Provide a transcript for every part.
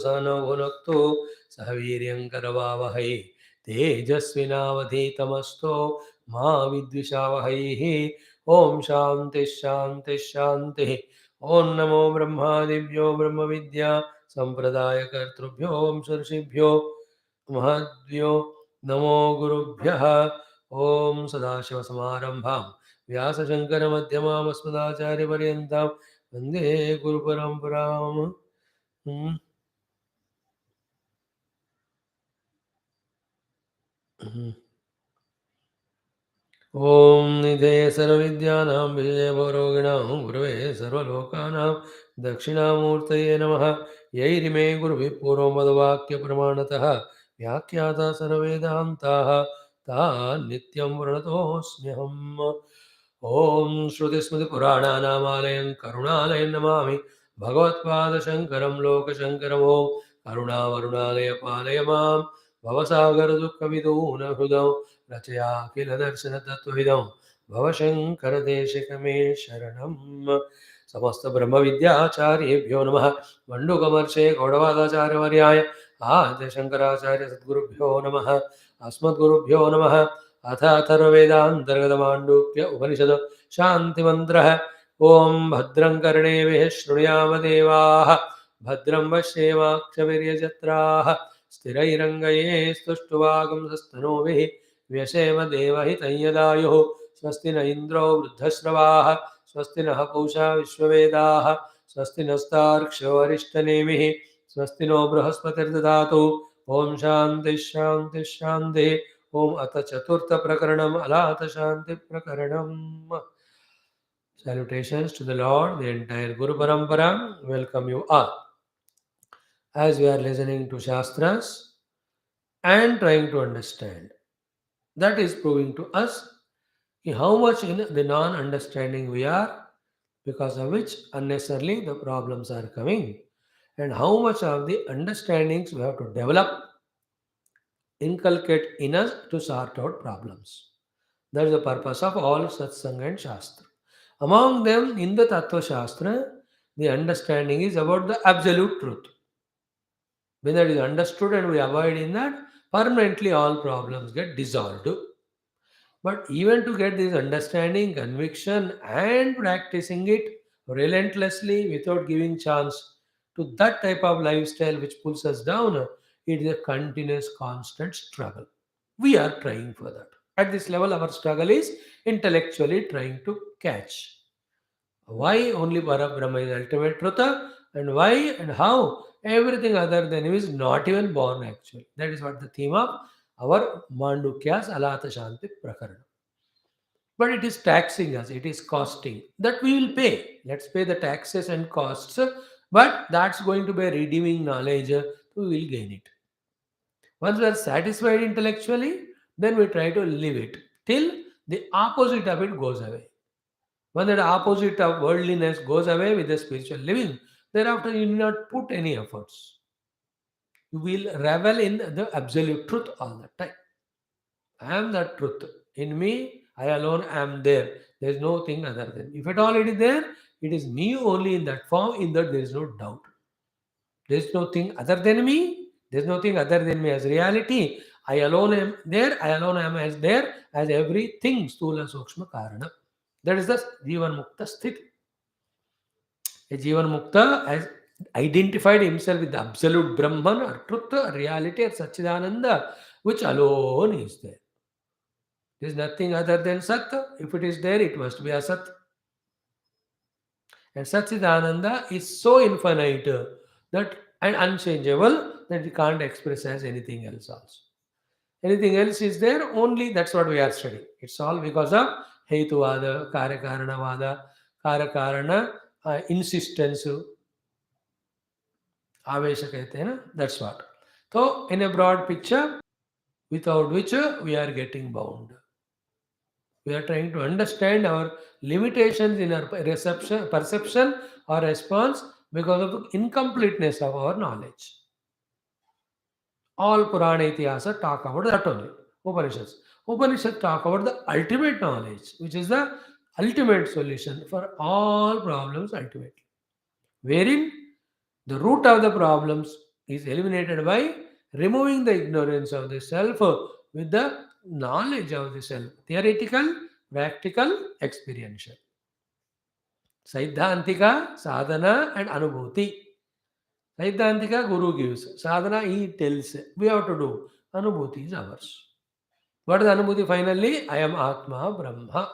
सनो भुनक्तु सह वीर्यङ्करवावहै तेजस्विनावधीतमस्तु मा विद्विषावहैः। ॐ शान्तिः शान्तिः शान्तिः। ॐ नमो ब्रह्मादिभ्यो ब्रह्मविद्या सम्प्रदायकर्तृभ्यो ऋषिभ्यो महद्भ्यो नमो गुरुभ्यः। ॐ सदाशिवसमारम्भां व्यासशङ्करमध्यमाम् अस्मदाचार्यपर्यन्तां वन्दे गुरुपरम्पराम्। ॐ निधे सर्वविद्यानां विजयभवरोगिणां गुरवे सर्वलोकानां दक्षिणामूर्तये नमः। यैरिमे गुरुभिः पूर्वमदवाक्यप्रमाणतः व्याख्याता सर्ववेदान्ताः तान् नित्यं प्रणतोऽस्म्यहम्। ॐ श्रुतिस्मृतिपुराणानामालयं करुणालयं नमामि भगवत्पादशङ्करं लोकशङ्करम्। ॐ करुणावरुणालय पालय मां भवसागरदुःखविदूनहृदौ रचया किल दर्शनतत्त्वविदं भवशङ्करदेशिकमे शरणम्। समस्त ब्रह्मविद्याचार्येभ्यो नमः। मण्डुकमर्षे गौडवादाचार्यवर्याय आद्यशङ्कराचार्य सद्गुरुभ्यो नमः। अस्मद्गुरुभ्यो नमः। अथ अथर्ववेदान्तर्गतमाण्डूक्य उपनिषद शान्तिमन्त्रः। ॐ भद्रं कर्णेभिः शृणुयाम देवाः भद्रं पश्येमाक्षभिर्यजत्राः स्थिरैरङ्गये स्तुष्टुवागुंसस्तनूभिः व्यशेम देवहितं यदायुः। स्वस्ति न इन्द्रो वृद्धश्रवाः स्वस्ति नः पूषा विश्ववेदाः स्वस्ति नस्तार्क्ष्यो अरिष्टनेमिः स्वस्ति नो बृहस्पतिर्दधातु। ॐ शान्तिः शान्तिः शान्तिः। ॐ अथ चतुर्थप्रकरणम् अलातशान्तिप्रकरणम्। Salutations to the Lord, the entire Guru Parampara. Welcome you all. As we are listening to Shastras and trying to understand, that is proving to us how much in the non-understanding we are, because of which unnecessarily the problems are coming, and how much of the understandings we have to develop, inculcate in us to sort out problems. That is the purpose of all satsang and shastra. Among them, in the Tattva Shastra, the understanding is about the absolute truth. When that is understood and we abide in that, permanently all problems get dissolved. But even to get this understanding, conviction, and practicing it relentlessly without giving chance to that type of lifestyle which pulls us down, it is a continuous, constant struggle. We are trying for that. At this level, our struggle is intellectually trying to catch. Why only Parabrahma is ultimate truth, and why and how everything other than him is not even born actually. That is what the theme of our Mandukya's ALAATHA Shanti Prakaranam. But it is taxing us, it is costing. That we will pay. Let's pay the taxes and costs, but that's going to be a redeeming knowledge. We will gain it. Once we are satisfied intellectually, then we try to live it till the opposite of it goes away. When that opposite of worldliness goes away with the spiritual living, thereafter you need not put any efforts. You will revel in the absolute truth all the time. I am the truth. In me, I alone am there. There is no thing other than. If at all it is there, it is me only in that form, in that there is no doubt. There is nothing other than me. There is nothing other than me as reality. I alone am there. I alone am as there as everything. Stula Sukshma Karana. That is the Jivan Mukta Sthiti. A Jivan Mukta has identified himself with the absolute Brahman or truth or reality or Satchidananda, which alone is there. There is nothing other than Sat. If it is there, it must be Asat. And Satchidananda is so infinite that and unchangeable that we can't express as anything else also. Anything else is there only, that's what we are studying. It's all because of Hetuvada, Karikaranavada, Karakarana, insistence, Avesha कहते हैं ना, that's what. So in a broad picture, without which we are getting bound. We are trying to understand our limitations in our perception or response because of the incompleteness of our knowledge. All Purana Itihasa talk about that only. Upanishads. Upanishads talk about the ultimate knowledge, which is the ultimate solution for all problems ultimately. Wherein the root of the problems is eliminated by removing the ignorance of the self with the knowledge of the self. Theoretical, practical, experiential. Siddhantika, sadhana, and anubhuti. Siddhantika, Guru gives. Sadhana, he tells. We have to do. Anubhuti is ours. What is Anubhuti finally? I am Atma Brahma.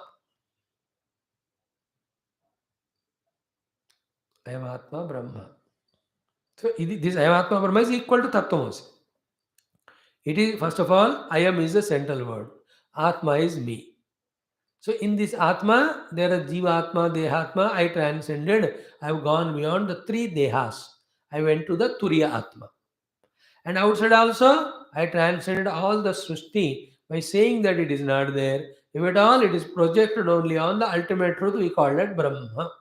I am Atma Brahma. So this I am Atma Brahma is equal to Tattvamasi. It is, first of all, I am is the central word. Atma is me. So in this Atma, there is Jiva Atma, Dehatma. I transcended. I have gone beyond the three Dehas. I went to the Turiya Atma. And outside also, I transcended all the Srishti by saying that it is not there. If at all, it is projected only on the ultimate truth, we call it Brahma.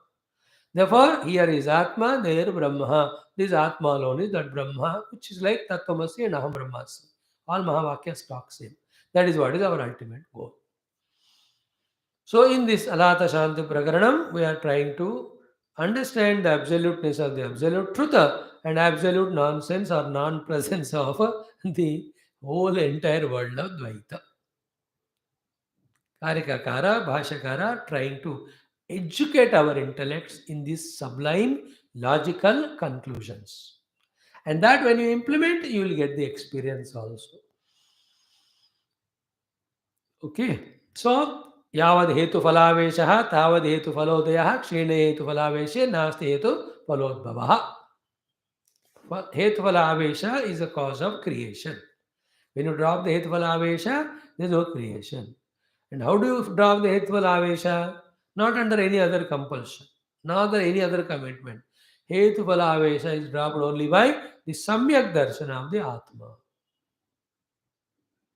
Therefore, here is Atma, there Brahma. This Atma alone is that Brahma, which is like Tattvamasi and Aham Brahmasmi. All Mahavakyas talk same. That is what is our ultimate goal. So, in this ALAATHA Shanti Prakaranam, we are trying to understand the absoluteness of the absolute truth and absolute nonsense or non-presence of the whole entire world of Dvaita. Karikakara, Bhashakara trying to educate our intellects in these sublime logical conclusions. And that when you implement, you will get the experience also. Okay. So, यावद् हेतु फलावेशः तावद् हेतु फलोदयः क्षीणे हेतु फलावेशे नास्ति हेतु फलोद्भवः. Hetu falavesha is a cause of creation. When you drop the hetu falavesha, there is no creation. And how do you drop the hetu falavesha? Not under any other compulsion, not under any other commitment. Hetu falavesha is dropped only by the samyak darshana of the Atma.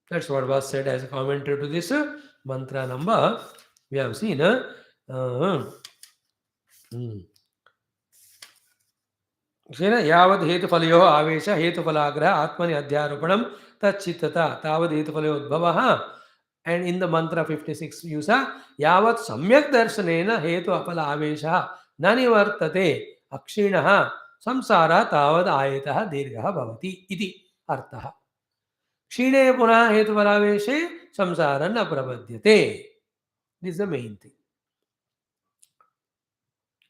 That's what was said as a commentary to this mantra number. We have seen. यावद् हेतुफलयोः आवेश हेतुफलाग्रह आत्मनि अध्यारोपणं तच्चित्तता तावद् हेतुफलोद्भवः. And in the mantra 56 use यावत् सम्यक् दर्शनेन हेतु अफल आवेशः न निवर्तते अक्षीणः संसारः तावद् आयतः दीर्घः भवति इति अर्थः. क्षीणे पुनः हेतुफलावेशे संसारः न प्रपद्यते. This is the main thing.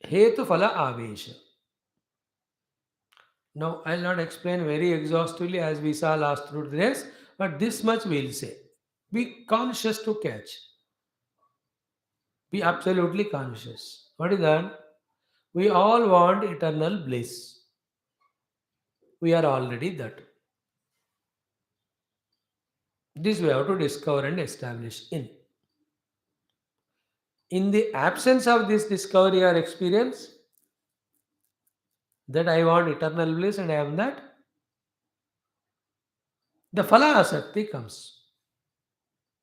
हेतुफल आवेश. Now, I will not explain very exhaustively as we saw last through this, but this much we will say. Be conscious to catch. Be absolutely conscious. What is that? We all want eternal bliss. We are already that. This we have to discover and establish in. In the absence of this discovery or experience, that I want eternal bliss and I am that, the phala asakti comes.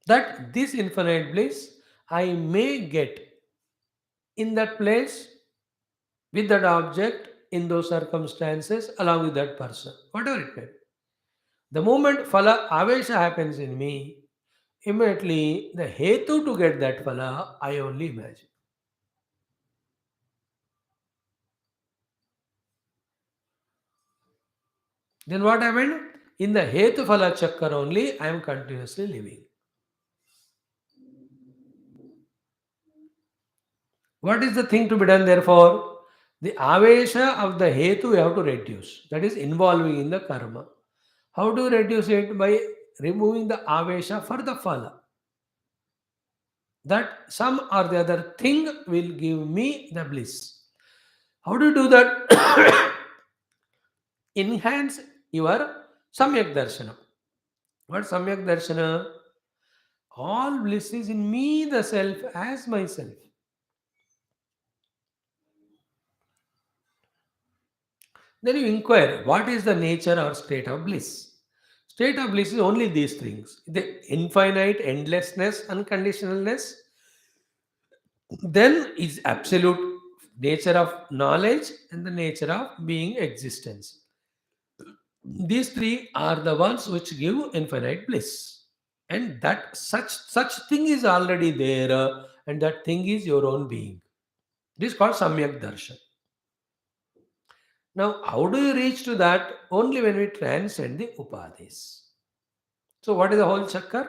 That this infinite bliss I may get in that place, with that object, in those circumstances, along with that person, whatever it may be. The moment phala avesha happens in me, immediately the hetu to get that phala, I only imagine. Then what happened? In the hetu phala chakkar only, I am continuously living. What is the thing to be done therefore? The avesha of the hetu you have to reduce. That is involving in the karma. How do you reduce it? By removing the avesha for the phala. That some or the other thing will give me the bliss. How do you do that? Enhance your samyak darshana. What samyak darshana? All bliss is in me, the self, as myself. Then you inquire, what is the nature or state of bliss? State of bliss is only these things: the infinite endlessness, unconditionalness, then is absolute nature of knowledge and the nature of being existence. These three are the ones which give infinite bliss. And that such thing is already there, and that thing is your own being. This is called Samyak Darshan. Now, how do you reach to that? Only when we transcend the upadhis. So, what is the whole chakra?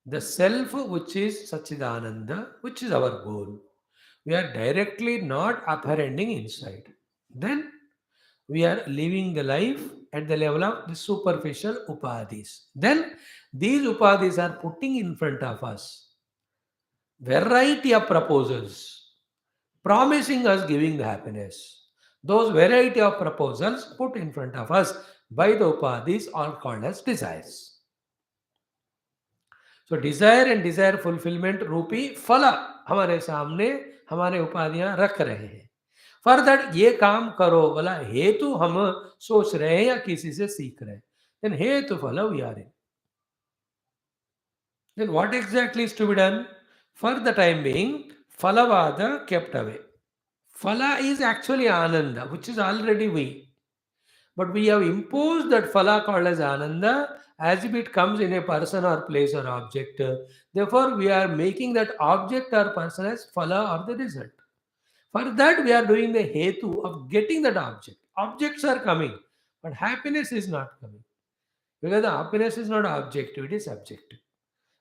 The self, which is Sachidananda, which is our goal. We are directly not apprehending inside. Then we are living the life at the level of the superficial upadhis. Then these upadhis are putting in front of us variety of proposals, promising us giving the happiness. Those variety of proposals put in front of us by the upadhis are called as desires. So desire and desire fulfillment रूपी फला हमारे सामने हमारे उपाधियां रख रहे हैं. For that ये काम करो बोला हेतु हम सोच रहे हैं या किसी से सीख रहे हैं. देन हेतु फल we are in. Then what exactly is to be done? For the time being, Phalavada kept away. Phala is actually Ananda, which is already we. But we have imposed that Phala called as Ananda as if it comes in a person or place or object. Therefore, we are making that object or person as Phala or the result. For that, we are doing the Hetu of getting that object. Objects are coming, but happiness is not coming. Because the happiness is not objective, it is subjective.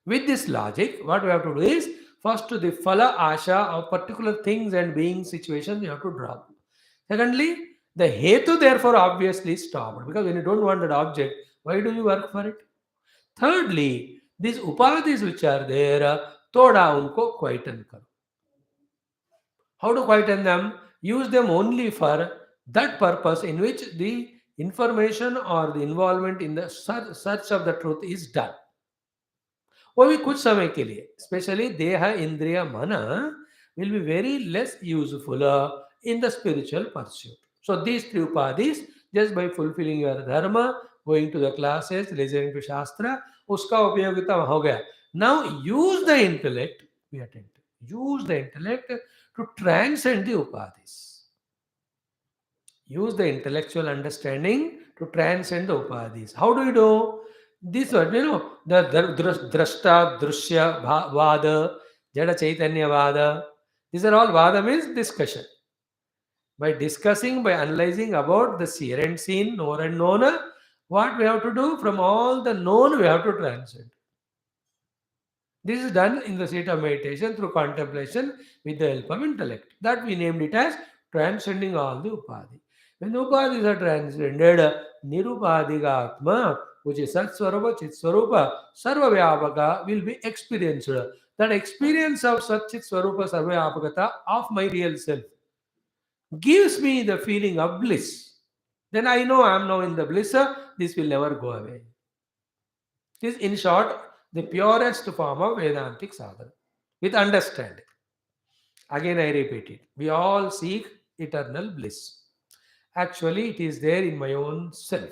With this logic, what we have to do is first the phala asha of particular things and being situations you have to drop. Secondly, the hetu therefore obviously stopped because when you don't want that object, why do you work for it? Thirdly, these upadhis which are there, thoda unko quieten karo. How to quieten them? Use them only for that purpose in which the information or the involvement in the search of the truth is done. वो भी कुछ समय के लिए specially देह इंद्रिय मन will be very less useful in the spiritual pursuit. So these three upadhis, just by fulfilling your dharma, going to the classes, listening to shastra, उसका उपयोगिता हो गया. Now use the intellect, be attentive, use the intellect to transcend the upadhis. Use the intellectual understanding to transcend the upadhis. How do you do? This one, the drashta, drushya, vada, jada chaitanya vada. These are all vada means discussion. By discussing, by analyzing about the seer and seen, knower and known, what we have to do from all the known, we have to transcend. This is done in the state of meditation through contemplation with the help of intellect. That we named it as transcending all the upadhi. When the upadhis are transcended, nirupadhiga atma, which is Sat Swarupa, Chit Swarupa, Sarva Vyapaka, will be experienced. That experience of Sat Chit Swarupa Sarva Vyapakata of my real self gives me the feeling of bliss. Then I know I am now in the bliss. This will never go away. This is, in short, the purest form of Vedantic sadhana with understanding. Again, I repeat it. We all seek eternal bliss. Actually, it is there in my own self.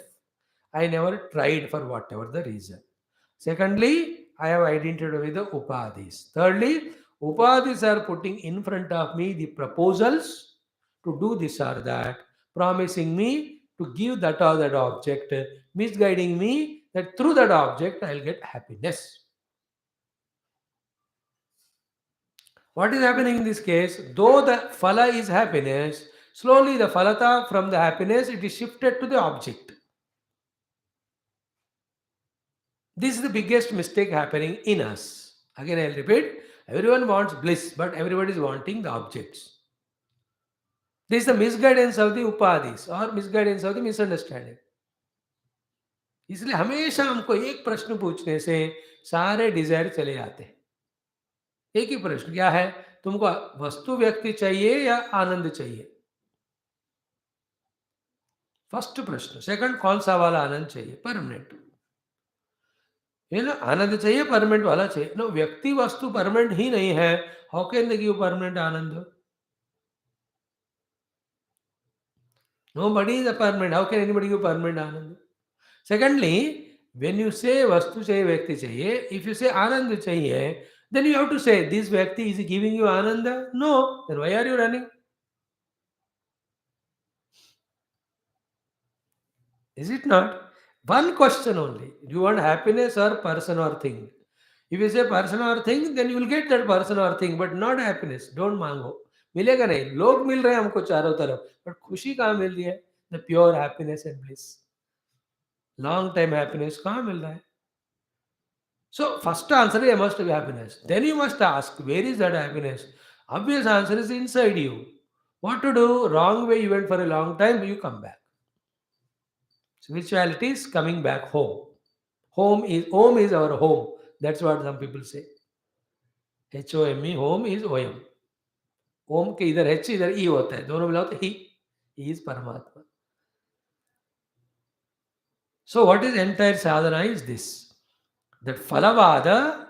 I never tried for whatever the reason. Secondly, I have identified with the upadhis. Thirdly, upadhis are putting in front of me the proposals to do this or that, promising me to give that or that object, misguiding me that through that object I'll get happiness. What is happening in this case? Though the phala is happiness, slowly the phalata from the happiness it is shifted to the object. This is the biggest mistake happening in us. Again, I'll repeat. Everyone wants bliss, but everybody is wanting the objects. This is the misguidance of the upadhis or misguidance of the misunderstanding. इसलिए हमेशा हमको एक प्रश्न पूछने से सारे Dzire चले जाते हैं. एक ही प्रश्न क्या है? तुमको वस्तु व्यक्ति चाहिए या आनंद चाहिए? फर्स्ट प्रश्न. सेकंड, कौन सा वाला आनंद चाहिए? परमानेंट. ये ना आनंद चाहिए, परमानेंट वाला चाहिए. नो, व्यक्ति वस्तु परमानेंट ही नहीं है. How can they give permanent Anand? Nobody is a permanent. How can anybody give permanent anand? Secondly, when you say vastu chahiye, vyakti chahiye, if you say anand chahiye, then you have to say this vyakti is giving you ananda? No. Then why are you running? Is it not? One question only. Do you want happiness or person or thing? If you say person or thing, then you will get that person or thing, but not happiness. Don't mango. मिलेगा नहीं, लोग मिल रहे हैं हमको चारों तरफ, but खुशी कहाँ मिल रही है? The pure happiness and bliss, long time happiness कहाँ मिल रहा है? So first answer is must be happiness. Then you must ask, where is that happiness? Obvious answer is inside you. What to do? Wrong way you went for a long time, you come back. Spirituality is coming back home. Home is our home. That's what some people say. HOME, home is OM. ओम के इधर H इधर E होता है, दोनों मिलाओ तो he is Paramatma. So what is entire sadhana is this, that phalavada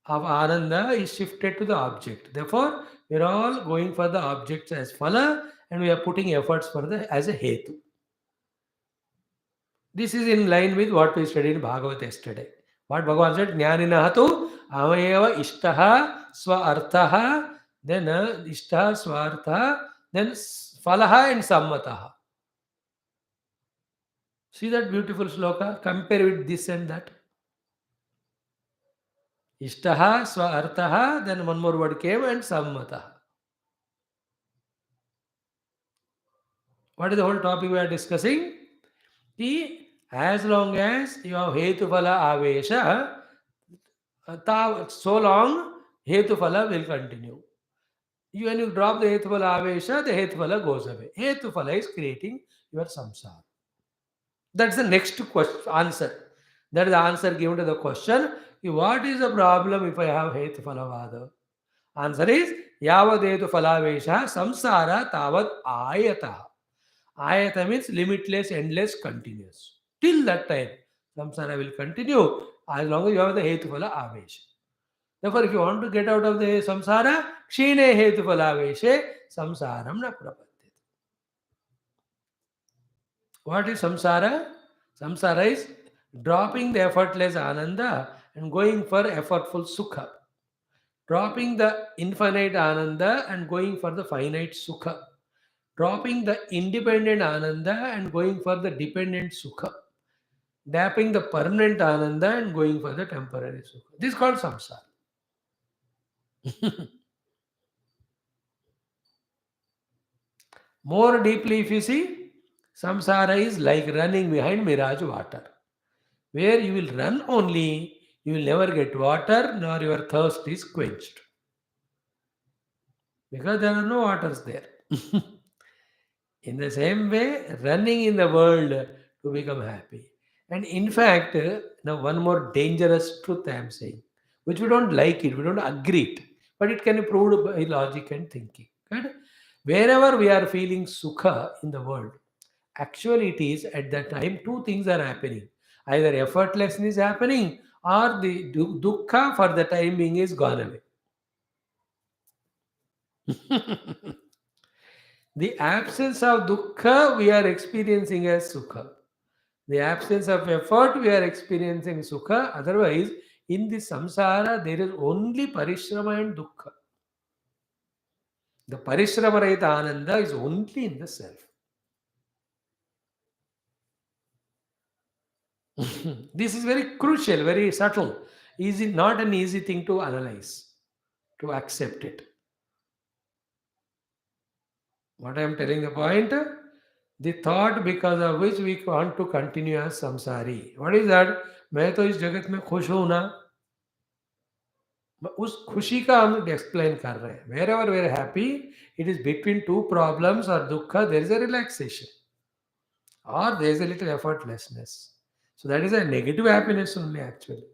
of ananda is shifted to the object. Therefore, we are all going for the objects as phala and we are putting efforts for the as a hetu. This is in line with what we studied in Bhagavad yesterday. What Bhagavan said, Jnaninaha tu amayeva ishtaha swa-arthaha, then ishtaha swa-arthaha, then phalaha and sammataha. See that beautiful sloka? Compare with this and that. Ishtaha swa-arthaha, then one more word came and sammataha. What is the whole topic we are discussing? As long as you have hetuphala avesha, so long hetuphala will continue. When you drop the hetuphala avesha, the hetuphala goes away. Hetuphala is creating your samsara. That's the next question, answer. That is the answer given to the question. What is the problem if I have hetuphala vada? Answer is yavad hetuphala avesha samsara tavad ayata. Ayata means limitless, endless, continuous. Till that time, samsara will continue as long as you have the hetuphala avesha. Therefore, if you want to get out of the samsara, kshine hetuphala aveshe, samsaram na prapadyate. What is samsara? Samsara is dropping the effortless ananda and going for effortful sukha. Dropping the infinite ananda and going for the finite sukha. Dropping the independent ananda and going for the dependent sukha. Dapping the permanent ananda and going for the temporary sukha. This is called samsara. More deeply, if you see, samsara is like running behind mirage water. Where you will run only, you will never get water, nor your thirst is quenched. Because there are no waters there. In the same way, running in the world to become happy. And in fact, now one more dangerous truth I am saying, which we don't like it, we don't agree it, but it can be proved by logic and thinking. Right? Wherever we are feeling sukha in the world, actually it is at that time two things are happening. Either effortlessness is happening or the dukkha for the time being is gone away. The absence of dukkha we are experiencing as sukha. The absence of effort we are experiencing sukha. Otherwise, in the samsara there is only parishrama and dukkha. The parishrama rahita ananda is only in the self. This is very crucial, very subtle. Easy, not an easy thing to analyze, to accept it. What I am telling the point? The thought because of which we want to continue as samsari. What is that? मैं तो इस जगत में खुश हूं ना, उस खुशी का हम एक्सप्लेन कर रहे हैं. Wherever we're happy, it is between two problems और दुख, there is a relaxation or there is a little effortlessness. So that is a negative happiness only actually.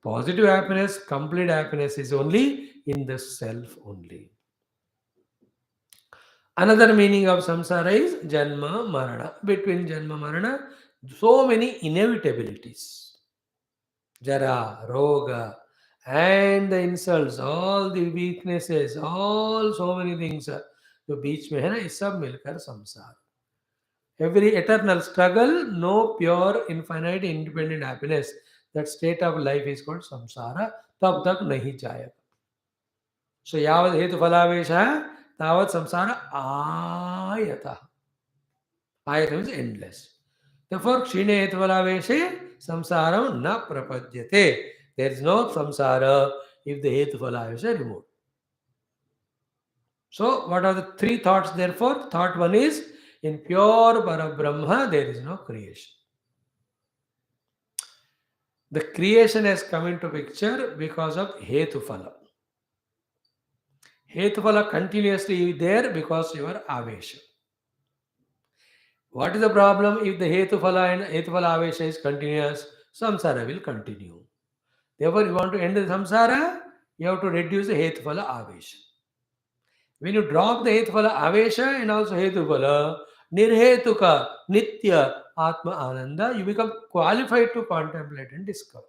Positive happiness, complete happiness is only in the self only. Another meaning of samsara is janma marana. Between janma marana, so many inevitabilities. Jara, roga, and the insults, all the weaknesses, all so many things जो बीच में है ना, ये सब मिलकर संसार. Every eternal struggle, no pure, infinite, independent happiness. That state of life is called samsara. तब तक नहीं जाएगा. So यावद हेतु फलावेश है, तावत samsara आयतः. Ayata means endless. Therefore, kshine hetu falaveshe samsaram na prapadyate. There is no samsara if the hetu falavesha is removed. So, what are the three thoughts therefore? Thought one is, in pure Parabrahma there is no creation. The creation has come into picture because of Hetufala. Hetufala continuously there because you are Avesha. What is the problem if the Hetufala and Hetufala Avesha is continuous? Samsara will continue. Therefore, you want to end the samsara, you have to reduce the Hetufala Avesha. When you drop the Hetufala Avesha and also Hetufala, Nirhetuka, Nitya, Atma Ananda, you become qualified to contemplate and discover.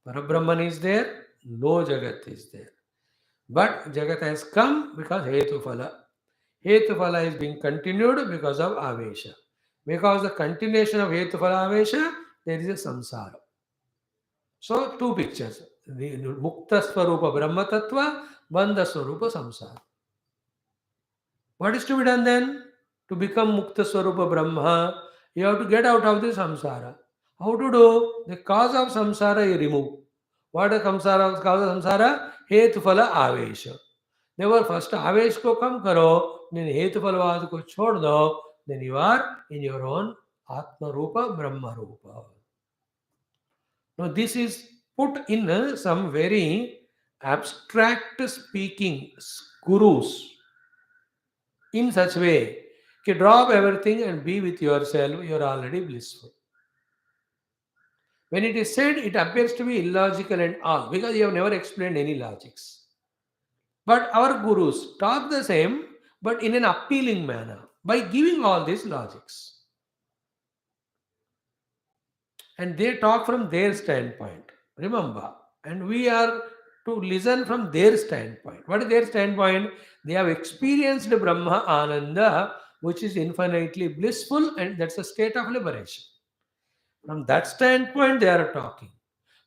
Parabrahman is there, no Jagat is there. But Jagat has come because Hetufala. Hetufala is being continued because of Avesha. Because the continuation of Hetufala Avesha, there is a samsara. So, two pictures. The Mukta Swarupa Brahma Tattva, Bandha Swarupa Samsara. What is to be done then? To become Mukta Swarupa Brahma, you have to get out of the samsara. How to do? The cause of samsara you remove. What is samsara? Cause of samsara? Hetufala Avesha. Therefore, first Avesh ko kam karo, then Hetufalavad ko chhod do, then you are in your own Atma Rupa, Brahma Rupa. Now, this is put in some very abstract speaking gurus in such way कि drop everything and be with yourself, you are already blissful. When it is said, it appears to be illogical and all because you have never explained any logics. But our gurus talk the same but in an appealing manner by giving all these logics. And they talk from their standpoint. Remember, and we are to listen from their standpoint. What is their standpoint? They have experienced Brahma Ananda, which is infinitely blissful, and that's a state of liberation. From that standpoint, they are talking.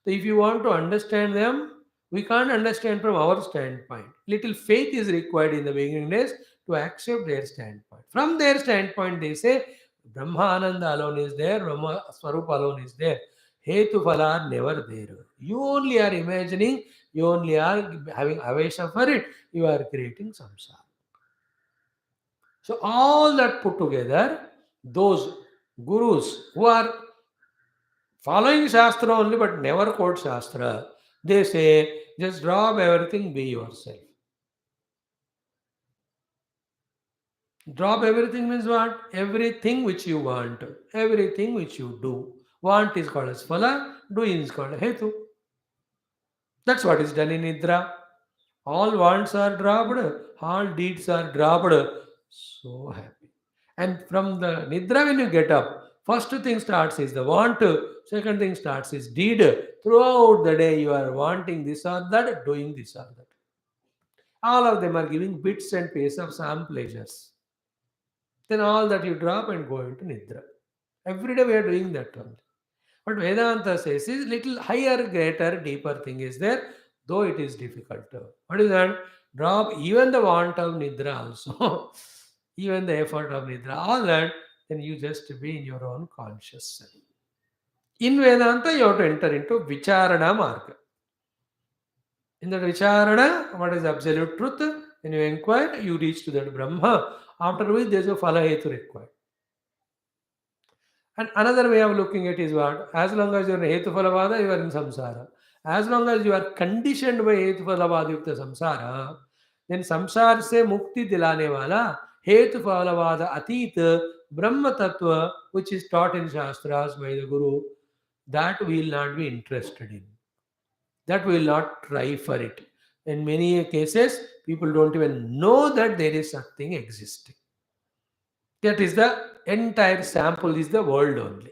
So, if you want to understand them, we can't understand from our standpoint. Little faith is required in the beginning days to accept their standpoint. From their standpoint, they say Brahma Ananda alone is there, Brahma Swarup alone is there. Hetu Phala are never there. You only are imagining, you only are having avesha for it, you are creating samsara. So, all that put together, those gurus who are following Shastra only but never quote Shastra, they say, just drop everything, be yourself. Drop everything means what? Everything which you want, everything which you do. Want is called as phala, doing is called hetu. That's what is done in Nidra. All wants are dropped, all deeds are dropped. So happy. And from the Nidra, when you get up, first thing starts is the want, second thing starts is deed. Throughout the day, you are wanting this or that, doing this or that. All of them are giving bits and pieces of some pleasures. Then all that you drop and go into Nidra. Every day we are doing that only. But Vedanta says is little higher, greater, deeper thing is there, though it is difficult. What is that? Drop even the want of Nidra also, even the effort of Nidra, all that, then you just be in your own conscious self. In Vedanta, you have to enter into Vicharana Marga. In that Vicharana, what is absolute truth? When you inquire, you reach to that Brahma, after which there is a Phala Hetu required. And another way of looking at it is what? As long as you are in Hetuphalavada, you are in samsara. As long as you are conditioned by Hetuphalavada yukta samsara, then samsara se mukti dilane wala Hetuphalavada atit Brahma Tattva, which is taught in Shastras by the Guru, that we will not be interested in. That we will not try for it. In many cases, people don't even know that there is something existing. That is the entire sample is the world only.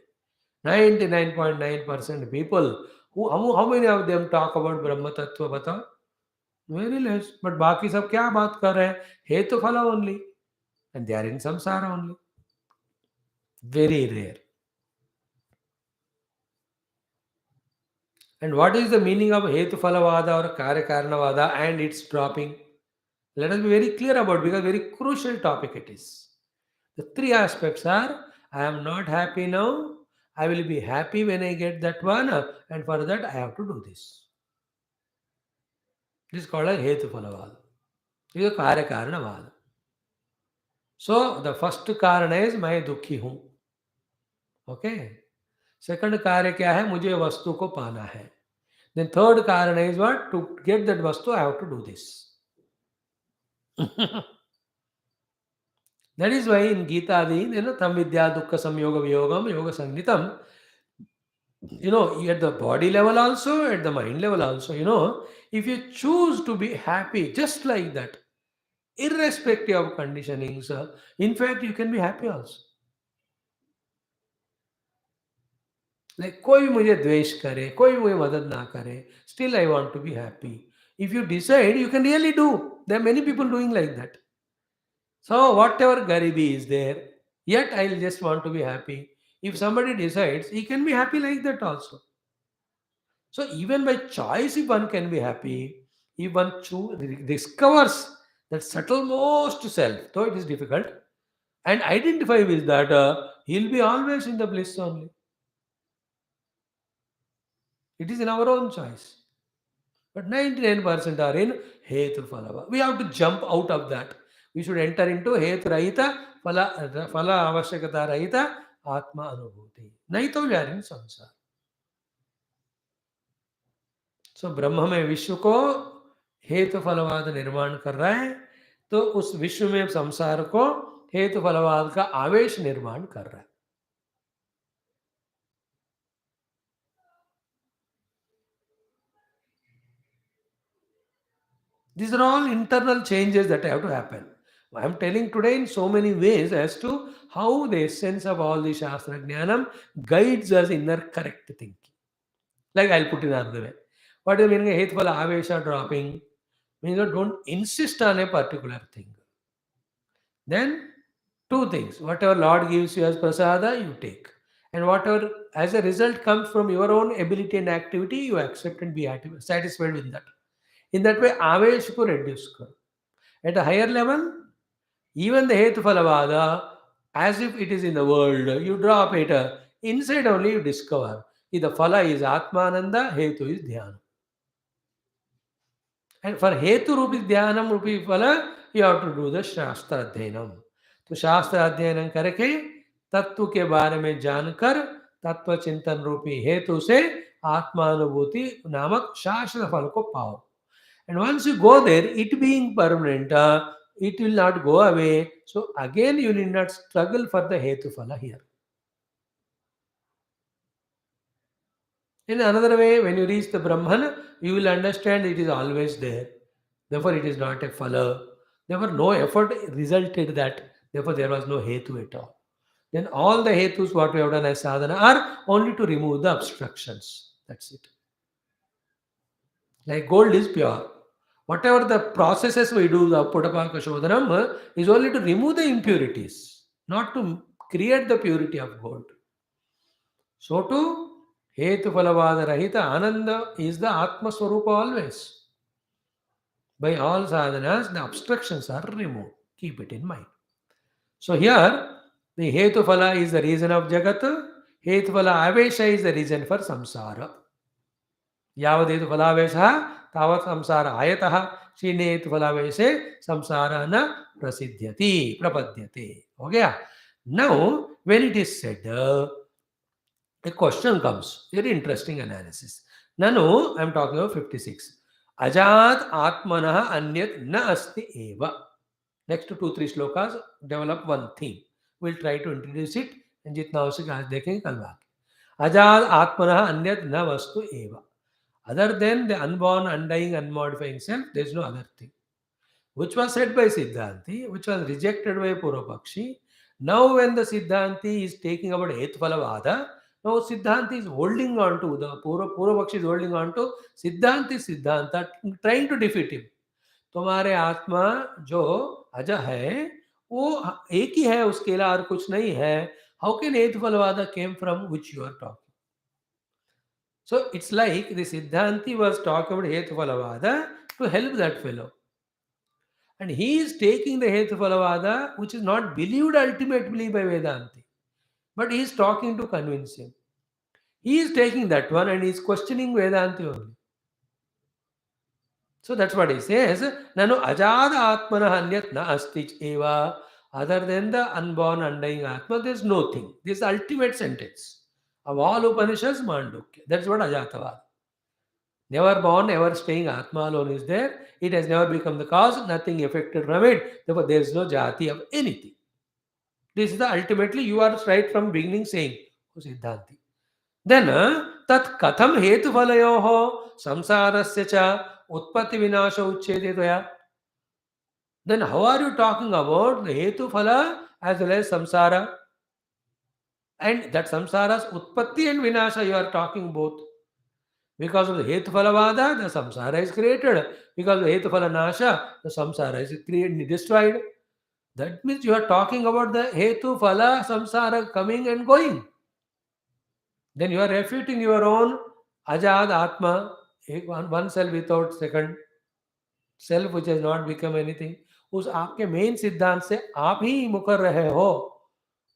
99.9% people, how many of them talk about Brahma Tattva बताओ? Very less. But बाकी सब क्या बात कर रहे हैं? हेतु फला only. And they are in samsara only. Very rare. And what is the meaning of hetu phalavada or karikaranavada and its dropping? Let us be very clear about, because very crucial topic it is. The three aspects are, I am not happy now, I will be happy when I get that one, and for that I have to do this. This is called as Hetu Phalavada. This is Karikaranavada. So the first कारण is मैं दुखी हूँ. Okay. Second कार्य क्या है? मुझे वस्तु को पाना है. Then third कारण is what? To get that vastu, I have to do this. That is why in Gita, tam vidya dukkha samyoga viyogam yoga sangitam, at the body level also, at the mind level also, if you choose to be happy just like that, irrespective of conditionings, in fact, you can be happy also. Like, कोई मुझे द्वेष करे, कोई मुझे मदद ना करे, still I want to be happy. If you decide, you can really do. There are many people doing like that. So whatever garibi is there, yet I'll just want to be happy. If somebody decides, he can be happy like that also. So even by choice, if one can be happy, if one discovers that subtlemost self, though it is difficult, and identify with that, he'll be always in the bliss only. It is in our own choice. But 99% are in Hetu Phalava. We have to jump out of that. We should enter into Hetu Rahita, Phala Avashakata Rahita, Atma Anubhuti. नहीं तो we are in संसार. So ब्रह्म में विश्व को हेतु फलवाद निर्माण कर रहा है, तो उस विश्व में संसार को हेतु फलवाद का आवेश निर्माण कर रहा है. These are all internal changes that have to happen. I am telling today in so many ways as to how the essence of all the Shastra Jnanam guides us in their correct thinking. Like I'll put it another way. What is the meaning of Hetfala Avesha dropping? Means that don't insist on a particular thing. Then two things. Whatever Lord gives you as prasada, you take. And whatever as a result comes from your own ability and activity, you accept and be satisfied with that. In that way, Avesh ko reduce karo. At a higher level, even the Hetu Phalavada, as if it is in the world, you drop it. Inside only you discover. If the Phala is Atmananda, Hetu is Dhyana. And for Hetu Rupi Dhyanam Rupi Phala, you have to do the Shastra Adhyanam. तो शास्त्र अध्ययन करके तत्व के बारे में जानकर तत्व चिंतन रूपी हेतु से आत्मानुभूति नामक शास्त्र फल को पाओ. And once you go there, it being permanent, it will not go away. So again, you need not struggle for the hetu phala here. In another way, when you reach the Brahman, you will understand it is always there. Therefore, it is not a phala. Therefore, no effort resulted that. Therefore, there was no hetu at all. Then all the hetus what we have done as sadhana are only to remove the obstructions. That's it. Like gold is pure. Whatever the processes we do, the Putapaka Shodhanam, is only to remove the impurities, not to create the purity of gold. So too, Hetu Phalavada Rahita Ananda is the Atma Swarupa always. By all sadhanas, the obstructions are removed. Keep it in mind. So here, the Hetu Phala is the reason of Jagat, Hetu Phala Avesha is the reason for samsara. यावदेतु फलावेशः तावत् संसार आयतः क्षीणेतु फलावेशे संसार न प्रसिद्ध्यति प्रपद्यते. हो गया. Now when it is said, a question comes. Very interesting analysis. Nanu, I am talking about 56. Ajat atmanah anyat na asti eva. Next to 2-3 shlokas develop one theme. We'll try to introduce it and जितना हो सके आज देखेंगे कल बाकी. अजात आत्मनः अन्यत न वस्तु एव. Other than the unborn, undying, unmodifying self, there is no other thing. Which was said by Siddhanti, which was rejected by Purvapakshi. Now when the Siddhanti is taking about Hetvalavada, now Siddhanti is holding on to, the Purvapakshi is holding on to Siddhanti Siddhanta, trying to defeat him. तुम्हारे आत्मा जो अज है वो एक ही है, उसके अलावा और कुछ नहीं है. How can Hetvalavada came from which you are talking? So it's like the Siddhanti was talking about Hetuphalavada to help that fellow. And he is taking the Hetuphalavada, which is not believed ultimately by Vedanti. But he is talking to convince him. He is taking that one and he is questioning Vedanti only. So that's what he says. Nanu ajada atmana hanyat na asti eva. Other than the unborn, undying Atma, there is no thing. This is the ultimate sentence of all Upanishads, Mandukya. That's what Ajatavad. Never born, ever staying Atma alone is there. It has never become the cause, nothing affected from it. Therefore, there is no jati of anything. This is the ultimately you are right from beginning saying, oh Siddhanti. Then tat katham hetu phalayoho samsarasya cha utpatti vinasha uchchede tvaya. Then how are you talking about the hetu phala as well as samsara? And that samsara's utpatti and vinasha you are talking both. Because of the Hetuphalavada, the samsara is created. Because of the Hetuphala Nasha, the samsara is created, destroyed. That means you are talking about the Hetuphala samsara coming and going. Then you are refuting your own Ajad Atma, one self without second self which has not become anything. उस आपके main सिद्धांत से आप ही मुकर रहे हो.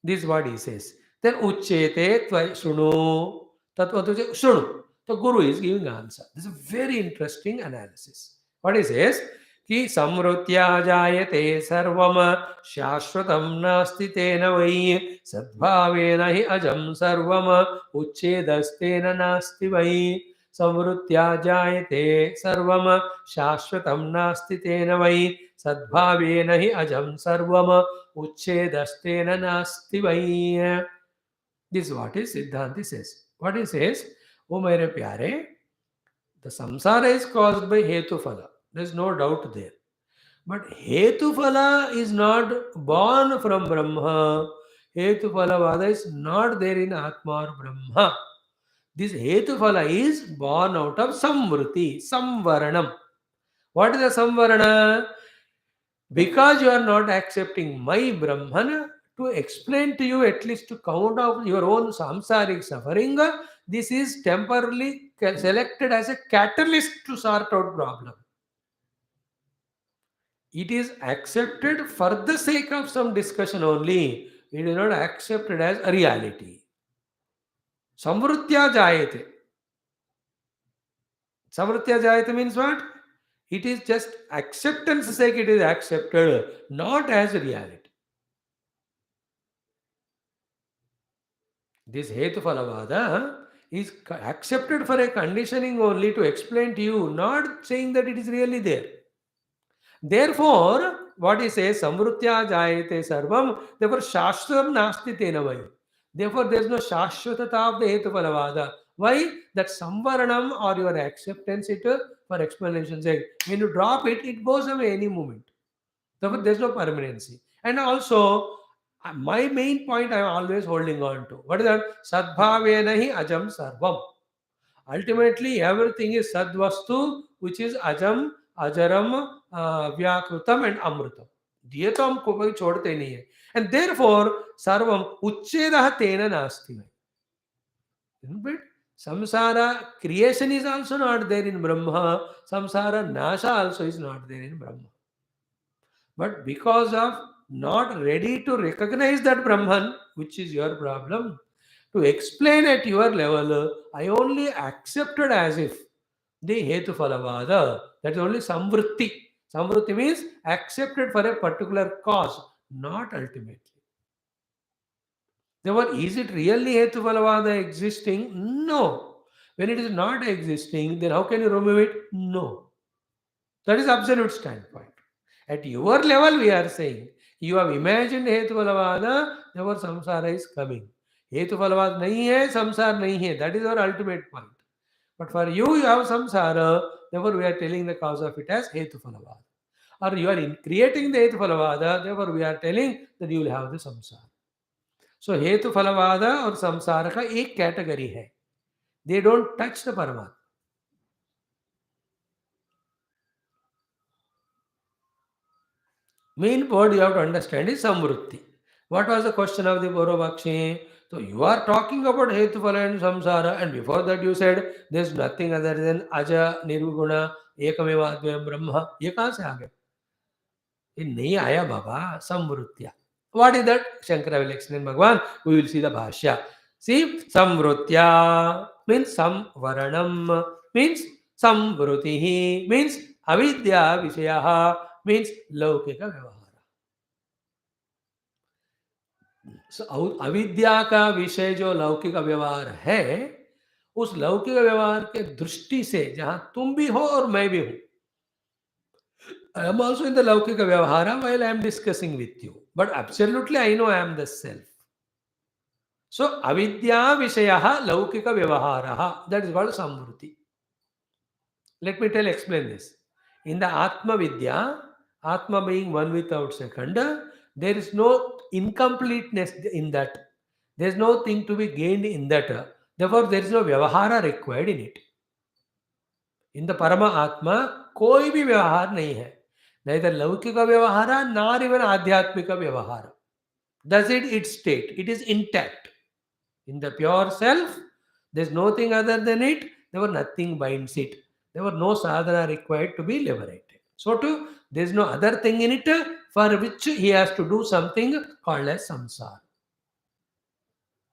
This what he says. Then uchchete tvai shunu. Tattva tujhe shunu. The Guru is giving answer. This is a very interesting analysis. What he says? कि समृत्या जायते सर्वम शाश्वतम नास्ति तेन वै सद्भावेन हि अजं सर्वम उच्छेदस्तेन नास्ति वै समृत्या जायते सर्वम शाश्वतम नास्ति तेन वै सद्भावेन हि अजं सर्वम उच्छेदस्तेन नास्ति वै. This is what is Siddhanti says. What he says, O mere pyare, the samsara is caused by Hetu Phala. There is no doubt there. But Hetu Phala is not born from Brahma. Hetu Phala Vada is not there in Atma or Brahma. This Hetu Phala is born out of Samvriti, Samvaranam. What is the Samvarana? Because you are not accepting my Brahman, to explain to you, at least to count out your own samsaric suffering, this is temporarily selected as a catalyst to sort out problem. It is accepted for the sake of some discussion only. It is not accepted as a reality. Samvrutya jayate. Samvrutya jayate means what? It is just acceptance sake it is accepted, not as a reality. This Hetuphalavada is accepted for a conditioning only to explain to you, not saying that it is really there. Therefore, what he says, Samvrutya jayate sarvam, therefore Shashtam nasti tenavai. Therefore, there is no Shashvatata of the Hetuphalavada. Why? That Samvaranam or your acceptance it for explanation sake. When you drop it, it goes away any moment. Therefore, there is no permanency. And also, my main point I am always holding on to. What is that? Sadbhavena hi ajam sarvam. Ultimately, everything is sadvastu, which is ajam, ajaram, vyakrutam and amrutam. ये तो हम कोई छोड़ते नहीं है. And therefore, sarvam uchchedah tena nasti. But samsara creation is also not there in Brahma. Samsara nasha also is not there in Brahma. But because of not ready to recognize that Brahman, which is your problem, to explain at your level, I only accepted as if the Hetu Phalavada, that is only Samvritti. Samvritti means accepted for a particular cause, not ultimately. Therefore, is it really Hetu Phalavada existing? No. When it is not existing, then how can you remove it? No. That is absolute standpoint. At your level, we are saying, you have imagined Hetuphalavada, therefore samsara is coming. Hetuphalavada nahi hai, samsara nahi hai. That is our ultimate point. But for you, you have samsara, therefore we are telling the cause of it as Hetuphalavada. Or you are creating the Hetuphalavada, therefore we are telling that you will have the samsara. So Hetuphalavada or samsara ka ek category hai. They don't touch the Paramatma. Main word you have to understand is Samvritti. What was the question of the Purvapakshi? So you are talking about Hetuphala and Samsara, and before that you said there is nothing other than Aja, Nirguna, Ekameva Advayam Brahma. ये कहाँ से आ गया? ये नहीं आया बाबा. Samvritya. What is that? Shankara will explain Bhagwan. We will see the Bhashya. See, Samvritya means Samvaranam, means Samvrutihi, means Avidya Vishayaha means Laukika Vyavahara. So अविद्या का विषय जो लौकिक व्यवहार है, उस लौकिक व्यवहार के दृष्टि से जहां तुम भी हो और मैं भी हूं, I am also in the laukika vyavahara while I am discussing with you, but absolutely I know I am the self. So avidya vishayaha laukika vyavaharaha, that is called samvruti. Let me explain this. In the Atma Vidya, Atma being one without second, there is no incompleteness in that. There is no thing to be gained in that. Therefore, there is no vyavahara required in it. In the Parama Atma, कोई भी व्यवहार नहीं है. Neither laukika vyavahara nor even adhyatmika vyavahara. Thus its state. It is intact. In the pure self, there is nothing other than it. Therefore, nothing binds it. Therefore, no sadhana required to be liberated. So too, there is no other thing in it for which he has to do something called as samsara.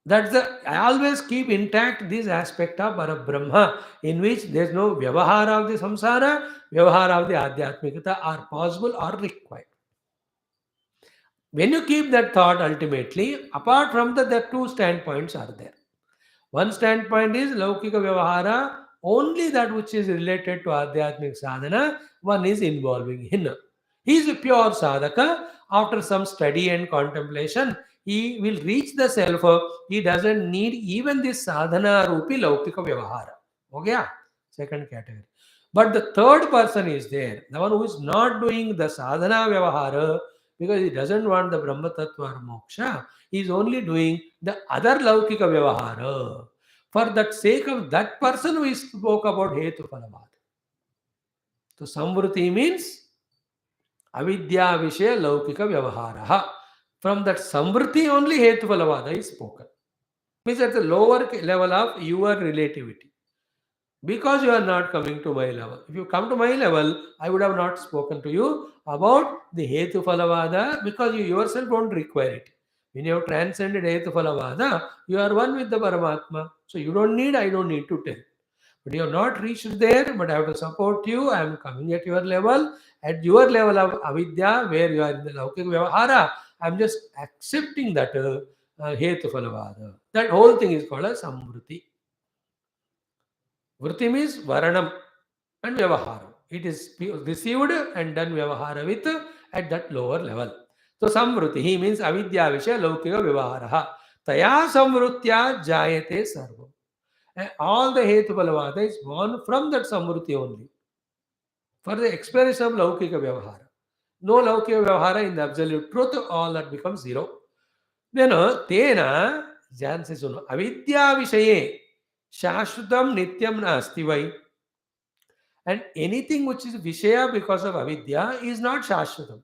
That's the, I always keep intact this aspect of Parabrahma, in which there is no vyavahara of the samsara, vyavahara of the adhyatmikata are possible or required. When you keep that thought, ultimately, apart from that, the two standpoints are there. One standpoint is Laukika Vyavahara, only that which is related to Adhyatmic Sadhana, one is involving him. He is a pure sadhaka. After some study and contemplation, he will reach the self. He doesn't need even this sadhana rupi Laukika Vyavahara. Okay? Second category. But the third person is there, the one who is not doing the sadhana Vyavahara because he doesn't want the Brahma Tattva or moksha. He is only doing the other Laukika Vyavahara. For that sake of that person, we spoke about Hetu Phalavada. So Samvruti means Avidya Vishaya Laukika Vyavahara. From that Samvruti only Hetu Phalavada is spoken. Means at the lower level of your relativity. Because you are not coming to my level. If you come to my level, I would have not spoken to you about the Hetu Phalavada because you yourself don't require it. When you have transcended Hetu Phalavada, you are one with the Paramatma. So you don't need, I don't need to tell. But you have not reached there, but I have to support you. I am coming at your level. At your level of avidya, where you are in the Laukika Vyavahara, I am just accepting that Hetu Phalavada. That whole thing is called as Samvruti. Vritti means Varanam and Vyavahara. It is received and done Vyavahara with at that lower level. So Samvruti, he means Avidya Vishya Laukika Vyavahara. Taya Samvrutya Jayate Sarvam. And all the Hetu Phalavada is born from that Samvruti only. For the explanation of Laukika Vyavahara. No Laukika Vyavahara in the absolute truth, all that becomes zero. Then Tena, Jan says, Avidya Vishaye Shashvatam Nityam Nasti Vai. And anything which is Vishaya because of Avidya is not Shashvatam.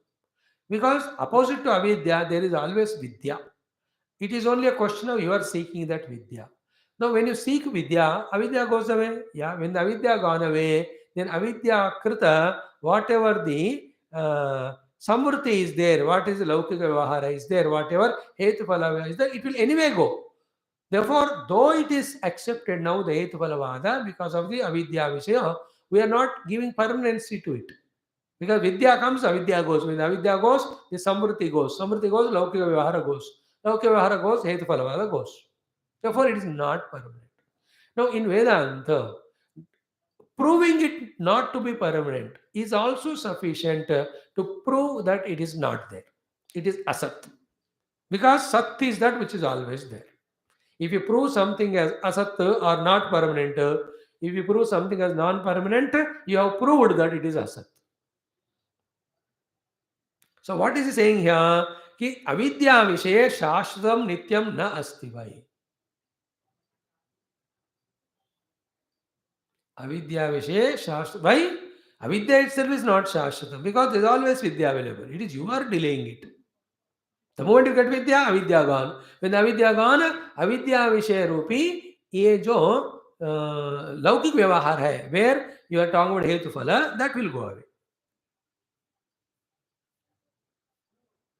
Because opposite to Avidya, there is always Vidya. It is only a question of you are seeking that Vidya. Now, when you seek Vidya, Avidya goes away. Yeah, when the Avidya gone away, then Avidya Krita, whatever the Samvrti is there, what is the Laukika Vyavahara is there, whatever Hetu Phalavada is there, it will anyway go. Therefore, though it is accepted now, the Hetu Phalavada, because of the Avidya Vishaya, we are not giving permanency to it. Because Vidya comes, Avidya goes. When Avidya goes, the Samvrti goes. Samvrti goes, Laukika Vyavahara goes. Laukika Vyavahara goes, Hetu Phalavada goes. Therefore, it is not permanent. Now, in Vedanta, proving it not to be permanent is also sufficient to prove that it is not there. It is asat. Because sat is that which is always there. If you prove something as asat or not permanent, if you prove something as non-permanent, you have proved that it is asat. So what is he saying here? Ki avidya vishaye shashvatam nityam na asti vai. Avidya vishaye shashvatam. Why? Avidya itself is not shashvatam because there is always vidya available. It is you are delaying it. The moment you get vidya, avidya gone. When avidya gone, avidya vishay रूपी ये जो लौकिक व्यवहार है, where you are talking about hetu phala, that will go away.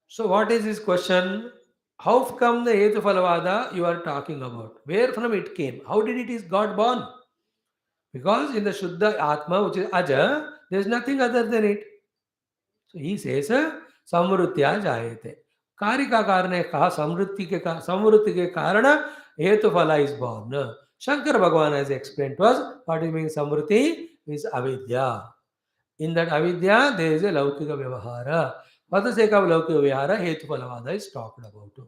So what is this question? How come the hetu phalavada you are talking about? Where from it came? How did it is got born? Because in the Shuddha Atma, which is Aja, There is nothing other than it. So he says, samvruttya jayate. Karika karane kaha samvrutti ke karana hetu phala is born. Shankar Bhagavan has explained to us what it means samvrutti is avidya. In that avidya, there is a laukika vyavahara. For the sake of laukika vyavahara, hetu phalavada is talked about.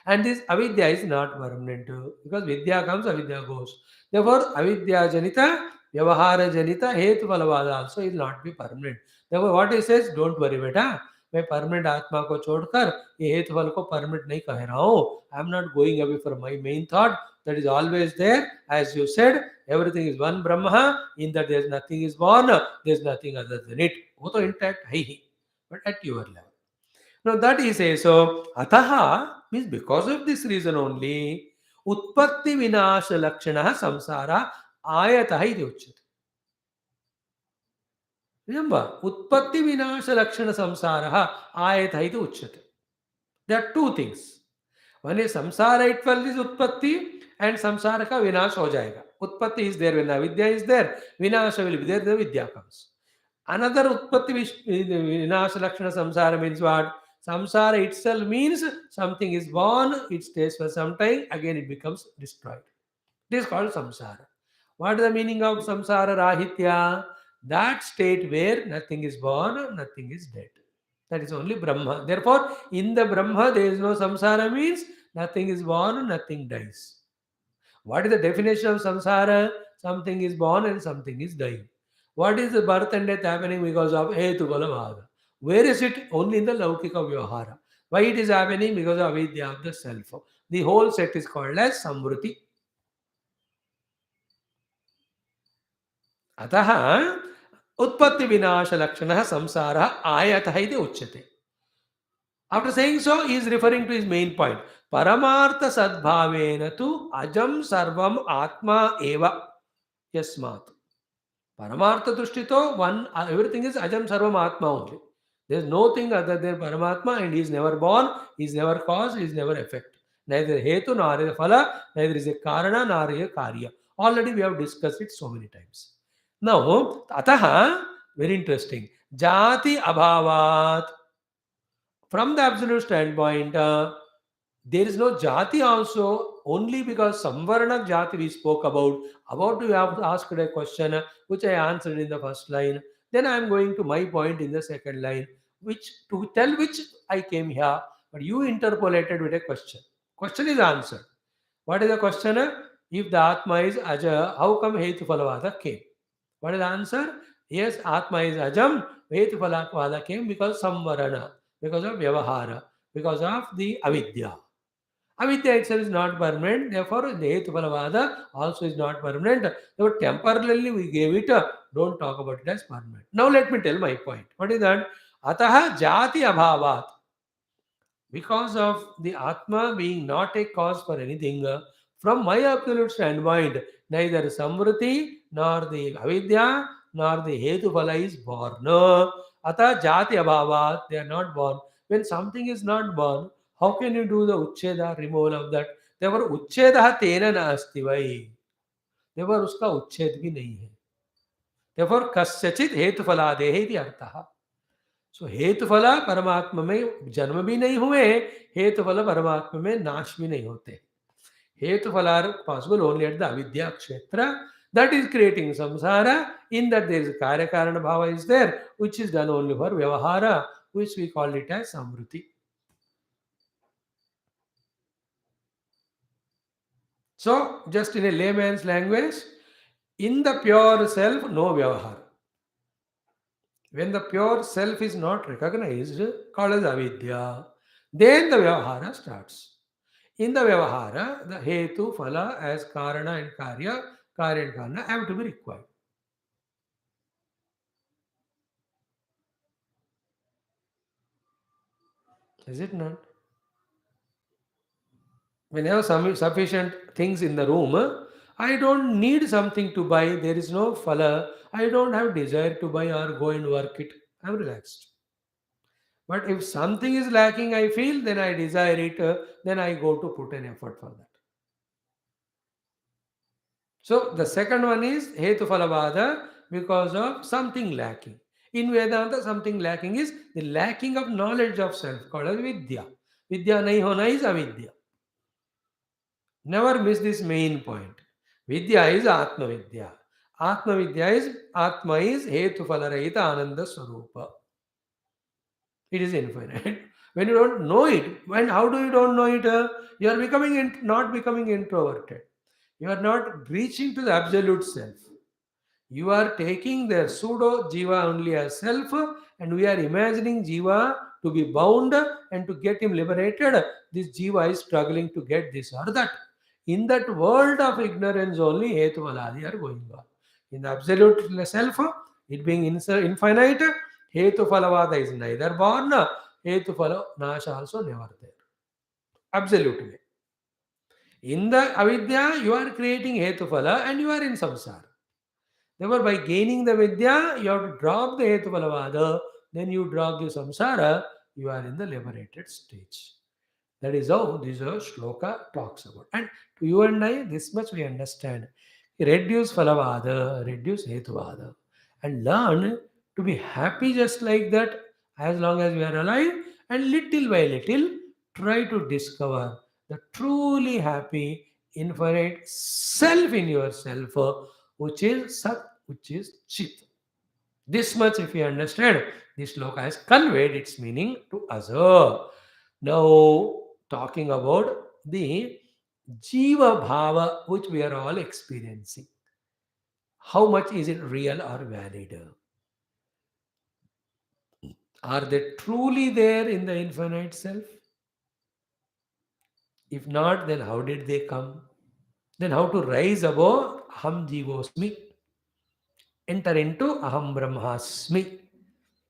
And this avidya is not permanent because vidya comes, avidya goes. Therefore, avidya janita, vyavahara janita, hetu phalavada also will not be permanent. Therefore, what he says, don't worry beta. मैं permanent आत्मा को छोड़कर ये हेतु फल को permanent नहीं कह रहा हूँ. I am not going away from my main thought that is always there. As you said, everything is one Brahma. In that there is nothing is born, there is nothing other than it. वो तो intact है ही, but at your level. Now that he says so. Ataha means because of this reason only. Utpatti vinasha lakshana samsara ayataha iti uchyate. Remember, utpatti vinasha lakshana samsara ayataha iti uchyate. There are two things. One is samsara itself is utpatti and samsara ka vinash ho jayega. Utpatti is there when avidya is there. Vinasha will be there, the vidya comes. Another utpatti vinasha lakshana samsara means what? Samsara itself means something is born, it stays for some time, again it becomes destroyed. It is called samsara. What is the meaning of samsara rahitya? That state where nothing is born, nothing is dead. That is only Brahma. Therefore, in the Brahma there is no samsara means nothing is born, nothing dies. What is the definition of samsara? Something is born and something is dying. What is the birth and death happening because of hetu balavada? Where is it? Only in the laukika vyavahara. Why it is happening? Because of avidya of the self. The whole set is called as samvruti. अतः उत्पत्ति विनाश लक्षण संसार आयतः इति उच्यते. After saying so, he is referring to his main point. Paramartha sadbhavena tu ajam sarvam atma eva yasmat. Paramartha drishtito, one, everything is ajam sarvam atma only. There is nothing other than Paramatma and he is never born, he is never cause, he is never effect. Neither hetu nor is a phala, neither is a karana nor a karya. Already we have discussed it so many times. Now, ataha, very interesting. Jati abhavat. From the absolute standpoint, there is no jati also only because samvarna jati we spoke about. About you have asked a question which I answered in the first line. Then I am going to my point in the second line, which to tell which I came here, but you interpolated with a question. Question is answered. What is the question? If the Atma is Aja, how come Hetu Phalavada came? What is the answer? Yes, Atma is Ajam, Hetu Phalavada came because samvarana, because of Vyavahara, because of the Avidya. Avidya itself is not permanent, therefore the Hetu Phalavada also is not permanent. Therefore, temporarily we gave it, don't talk about it as permanent. Now let me tell my point. What is that? Ataha Jati Abhavat. Because of the Atma being not a cause for anything, from my absolute standpoint, neither Samvriti nor the Avidya nor the Hetu Phala is born. Ata Jati Abhavat, they are not born. When something is not born, how can you do the Uchcheda, removal of that? Therefore, Uchcheda tena naasti vai. Therefore, uska Uchched bhi nahi hai. Therefore, kasyachit Hetu Phala dehe iti artha. सो हेतु फल परमात्मा में जन्म भी नहीं हुए, हेतु फल परमात्मा में नाश भी नहीं होते. हेतु फल are possible only at the अविद्या क्षेत्र that is creating samsara. In that there is karya karana bhava is there, which is done only for vyavahara, which we call it as samvriti. So just in a layman's language, in the pure self no vyavahara. When the pure self is not recognized, called as avidya, then the vyavahara starts. In the vyavahara, the hetu, phala as karana and karya and karana have to be required. Is it not? When I have some sufficient things in the room, I don't need something to buy. There is no phala. I don't have desire to buy or go and work it. I'm relaxed. But if something is lacking, I feel, then I desire it, then I go to put an effort for that. So the second one is Hetu Phalavada. Because of something lacking. In Vedanta, something lacking is the lacking of knowledge of self, called as Vidya. Vidya nahi hona is avidya. Never miss this main point. Vidya is Atma Vidya. Atma Vidya is Atma is Hetu Phalarahita Ananda Swarupa. It is infinite. When you don't know it, when how do you don't know it? You are becoming not becoming introverted. You are not reaching to the absolute self. You are taking the pseudo jiva only as self, and we are imagining jiva to be bound and to get him liberated. This jiva is struggling to get this or that. In that world of ignorance, only hetu valadi are going on. In the absolute self, it being infinite, hetu phalavada is neither born, hetu phala nasha also never there. Absolutely. In the avidya, you are creating hetu phala and you are in samsara. Therefore, by gaining the Vidya, you have to drop the Hetupalavada, then you drop the Samsara, you are in the liberated stage. That is how this shloka talks about. And to you and I, this much we understand. Reduce Phalavada, reduce Hetuvada, and learn to be happy just like that as long as we are alive, and little by little try to discover the truly happy, infinite self in yourself, which is Sat, which is Chit. This much, if you understand, this sloka has conveyed its meaning to us. Now, talking about the Jiva Bhava, which we are all experiencing. How much is it real or valid? Are they truly there in the infinite self? If not, then how did they come? Then how to rise above Aham Jivosmi? Enter into Aham Brahmasmi.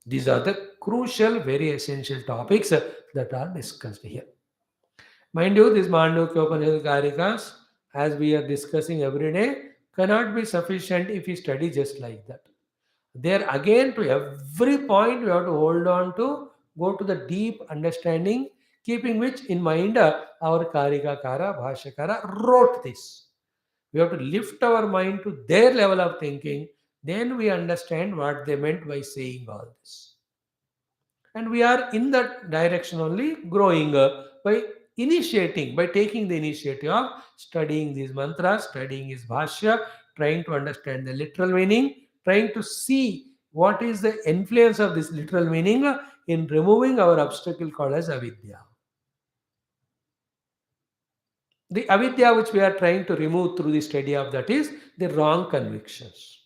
These are the crucial, very essential topics that are discussed here. Mind you, this Mandukya Upanishad Karikas, as we are discussing every day, cannot be sufficient if we study just like that. There again, to every point, we have to hold on to, go to the deep understanding, keeping which in mind our Karika Kara, Bhashakara wrote this. We have to lift our mind to their level of thinking, then we understand what they meant by saying all this. And we are in that direction only growing by initiating, by taking the initiative of studying these mantras, studying his bhashya, trying to understand the literal meaning, trying to see what is the influence of this literal meaning in removing our obstacle called as avidya. The avidya which we are trying to remove through the study of that is the wrong convictions.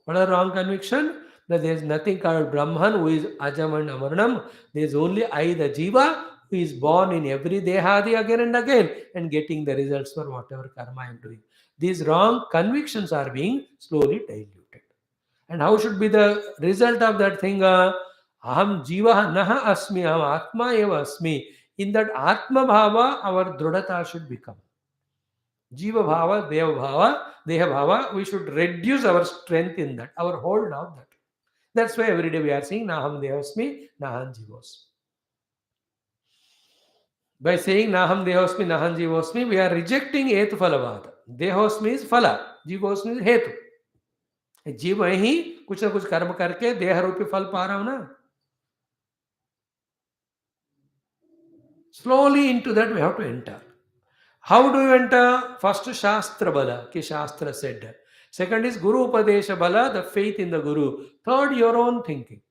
What are wrong conviction? That there is nothing called Brahman who is Ajam and Amarnam. There is only I, the Jiva, who is born in every Dehadi again and again and getting the results for whatever karma I am doing. These wrong convictions are being slowly diluted. And how should be the result of that thing? Aham Jiva Naha Asmi, Aham Atma Eva Asmi. In that Atma Bhava, our Dhrudata should become. Jiva Bhava, Deva Bhava, Deha Bhava, we should reduce our strength in that, our hold of that. That's why every day we are saying Naham Devasmi, Nahan Jivosmi. By saying Naham Devasmi, Nahan Jivosmi, we are rejecting Hetu Phalavada. Devasmi is Phala, Jivosmi is Hetu. जीव में ही कुछ ना कुछ कर्म करके देह रूपी फल पा रहा हूं ना. Slowly into that we have to enter. How do you enter? First, Shastra Bala, ki Shastra said. Second is Guru Upadesha Bala, the faith in the Guru. Third, your own thinking.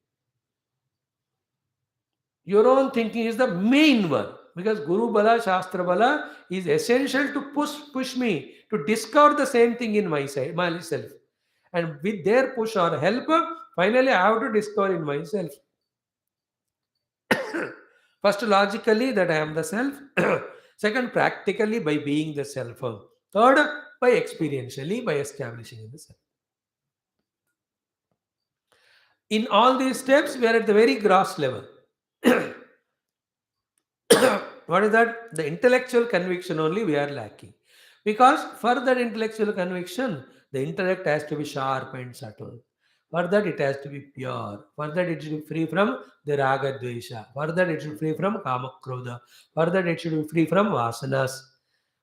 Your own thinking is the main one. Because Guru Bala, Shastra Bala is essential to push me to discover the same thing in myself. And with their push or help, finally I have to discover in myself. First, logically, that I am the self. Second, practically, by being the self. Third, by experientially, by establishing in the self. In all these steps, we are at the very gross level. What is that? The intellectual conviction only we are lacking. Because for that intellectual conviction, the intellect has to be sharp and subtle. For that, it has to be pure. For that, it should be free from the raga dvesha. For that, it should be free from kama krodha. For that, it should be free from vasanas.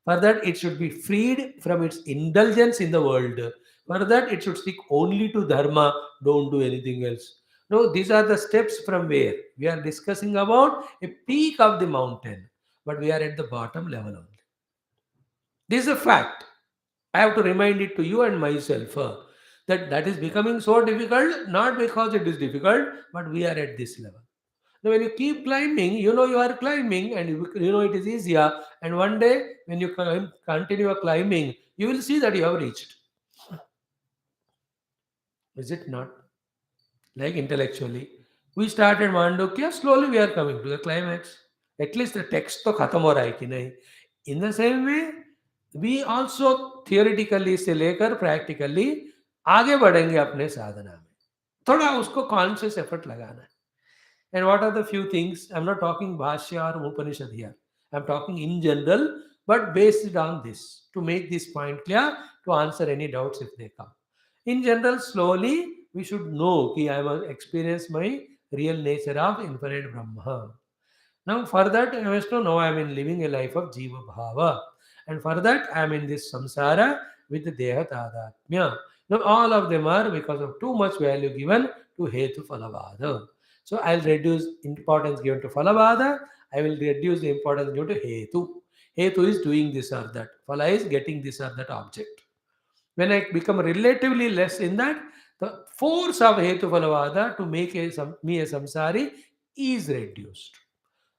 For that, it should be freed from its indulgence in the world. For that, it should stick only to dharma, don't do anything else. No, these are the steps from where we are discussing about a peak of the mountain, but we are at the bottom level only. This is a fact. I have to remind it to you and myself that that is becoming so difficult, not because it is difficult, but we are at this level. Now, when you keep climbing, you know you are climbing and you know it is easier. And one day, when you continue climbing, you will see that you have reached. Is it not? Like intellectually. We started Mandukya, slowly we are coming to the climax. At least the text तो खत्म हो रहा है कि नहीं. In the same way, we also theoretically से लेकर practically आगे बढ़ेंगे अपने साधना में. थोड़ा उसको conscious effort लगाना है. And what are the few things? I'm not talking Bhashya or Upanishad here. I'm talking in general, but based on this to make this point clear to answer any doubts if they come. In general, slowly we should know that I must experience my real nature of infinite Brahma. Now, for that, I must know I am in living a life of Jiva Bhava. And for that, I am in this samsara with the Deha Tadatmya. Now, all of them are because of too much value given to Hetu Phalavada. So, I'll reduce importance given to Phalavada. I will reduce the importance given to Hetu. Hetu is doing this or that. Phala is getting this or that object. When I become relatively less in that, the force of Hetu Phalavada to make me a samsari is reduced.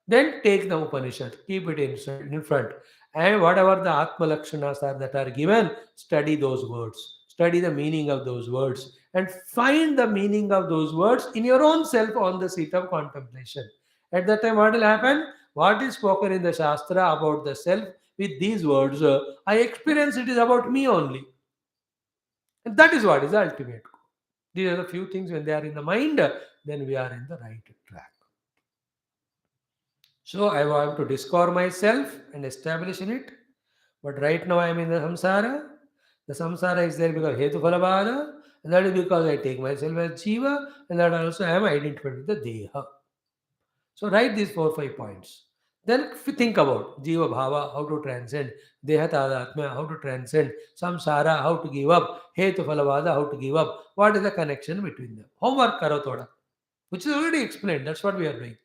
Then take the Upanishad, keep it in front. And whatever the Atma Lakshanas are that are given, study those words. Study the meaning of those words. And find the meaning of those words in your own self on the seat of contemplation. At that time, what will happen? What is spoken in the Shastra about the self with these words, I experience it is about me only. And that is what is the ultimate goal. These are the few things when they are in the mind, then we are in the right track. So I want to discover myself and establish in it. But right now I am in the samsara. The samsara is there because Hetu Phalabhada, and that is because I take myself as Jiva, and that also I am identified with the Deha. So write these 4 5 points. Then if you think about Jiva Bhava, how to transcend, Deha Tadatmya, how to transcend, Samsara, how to give up, Hetu Phalabhada, how to give up. What is the connection between them? Homework karo thoda, which is already explained. That's what we are doing.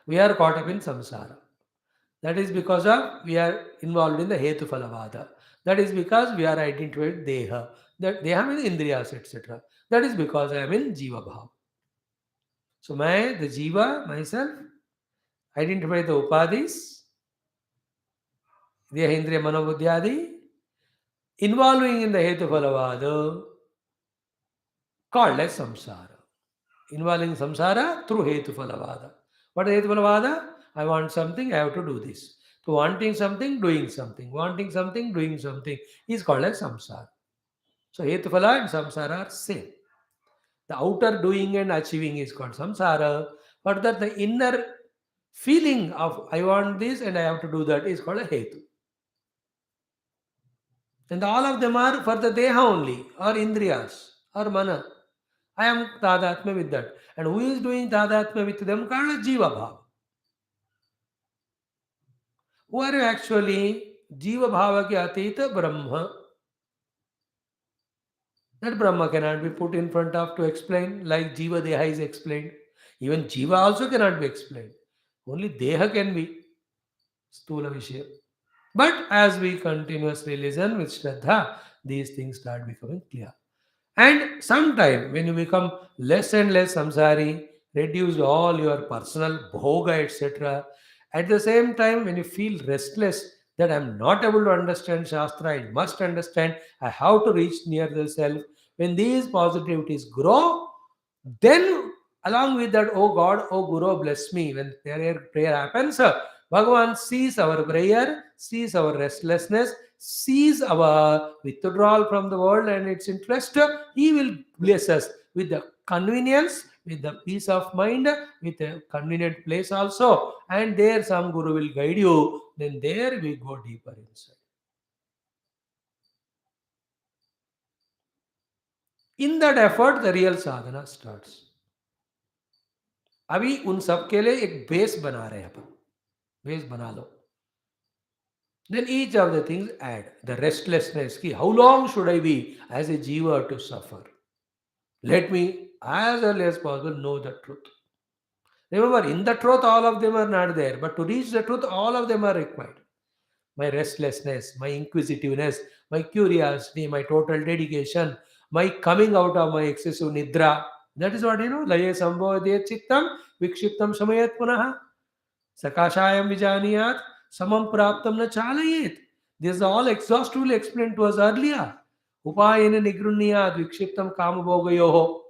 We are caught up in samsara. That is because of we are involved in the hetu phalavada. That is because we are identified with deha. That deha means indriyas, etc. That is because I am in jiva bhav. So the jiva, myself, identify the upadhis, deha indriya manobuddhyadi, involving in the hetu phalavada, called as samsara. Involving samsara through hetu phalavada. What is hetu phalavada? I want something, I have to do this. So wanting something, doing something. Wanting something, doing something is called as samsara. So hetuphala and samsara are same. The outer doing and achieving is called samsara. But that the inner feeling of I want this and I have to do that is called a hetu. And all of them are for the deha only, or indriyas, or mana. I am tadatma with that. And who is doing tadatma with them? Called jiva bhava. Who are you actually? Jiva bhava ki atita Brahma. That Brahma cannot be put in front of to explain, like Jiva Deha is explained. Even Jiva also cannot be explained. Only Deha can be Stula Vishya. But as we continuously listen with Shraddha, these things start becoming clear. And sometime when you become less and less samsari, reduce all your personal bhoga, etc. At the same time, when you feel restless that I'm not able to understand Shastra, I must understand, I have to reach near the self. When these positivities grow, then along with that, oh God, oh Guru, bless me. When prayer happens, Bhagavan sees our prayer, sees our restlessness, sees our withdrawal from the world and its interest. He will bless us with the convenience, with the peace of mind, with a convenient place also. And there some Guru will guide you. Then there we go deeper inside. In that effort, the real sadhana starts. अभी उन सब के लिए एक base बना रहे हैं upon base बना लो Then each of the things add. The restlessness, ki, how long should I be as a jiva to suffer? Let me, as early as possible, know the truth. Remember, in the truth, all of them are not there. But to reach the truth, all of them are required. My restlessness, my inquisitiveness, my curiosity, my total dedication, my coming out of my excessive nidra. That is what Laye sambodhyet chittam, vikshiptam shamayat punaha, sakashayam vijaniyat, samam praptam na chalayet. This is all exhaustively explained to us earlier. Upayena nigrunniyat, vikshiptam kamabhogayoho.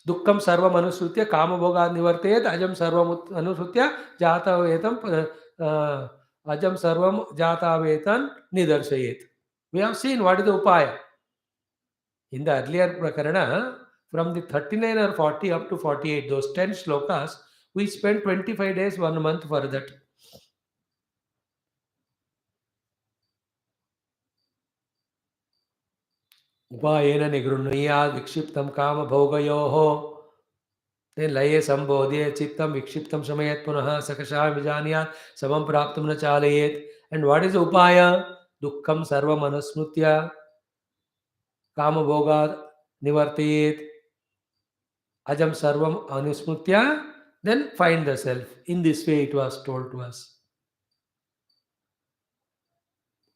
दुःखम सर्वम अनुसृत्य कामभोगात् निवर्तेत अजम सर्वम अनुसृत्य जातवेतम अजम सर्वम जातावेतन निदर्शयेत. We have seen what is the upaya. In the earlier prakarana, from the 39 or 40 up to 48, those 10 slokas, we spent 25 days, 1 month for that. Upayena nigrunniyat vikshiptam kama bhogayoho. Then laye sambodhye chittam vikshiptam shamayat punaha sakashaya vijaniyat samam praptam na chalayet. And what is the upaya? Dukkham sarva manasmutya kama bhogad nivartayet ajam sarvam anusmutya. Then find the self. In this way it was told to us.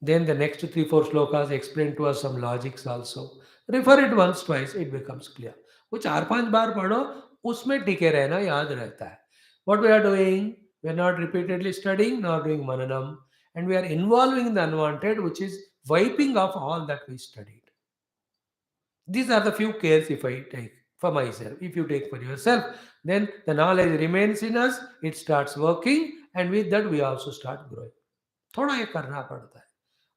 Then the next three, four slokas explain to us some logics also. Refer it once, twice, it becomes clear. वो 4-5 बार पढ़ो उसमें टिके रहना याद रहता है. What we are doing? We are not repeatedly studying, nor doing mananam, and we are involving the unwanted, which is wiping off all that we studied. These are the few cares if I take for myself. If you take for yourself, then the knowledge remains in us, it starts working, and with that we also start growing. थोड़ा ये करना पड़ता है.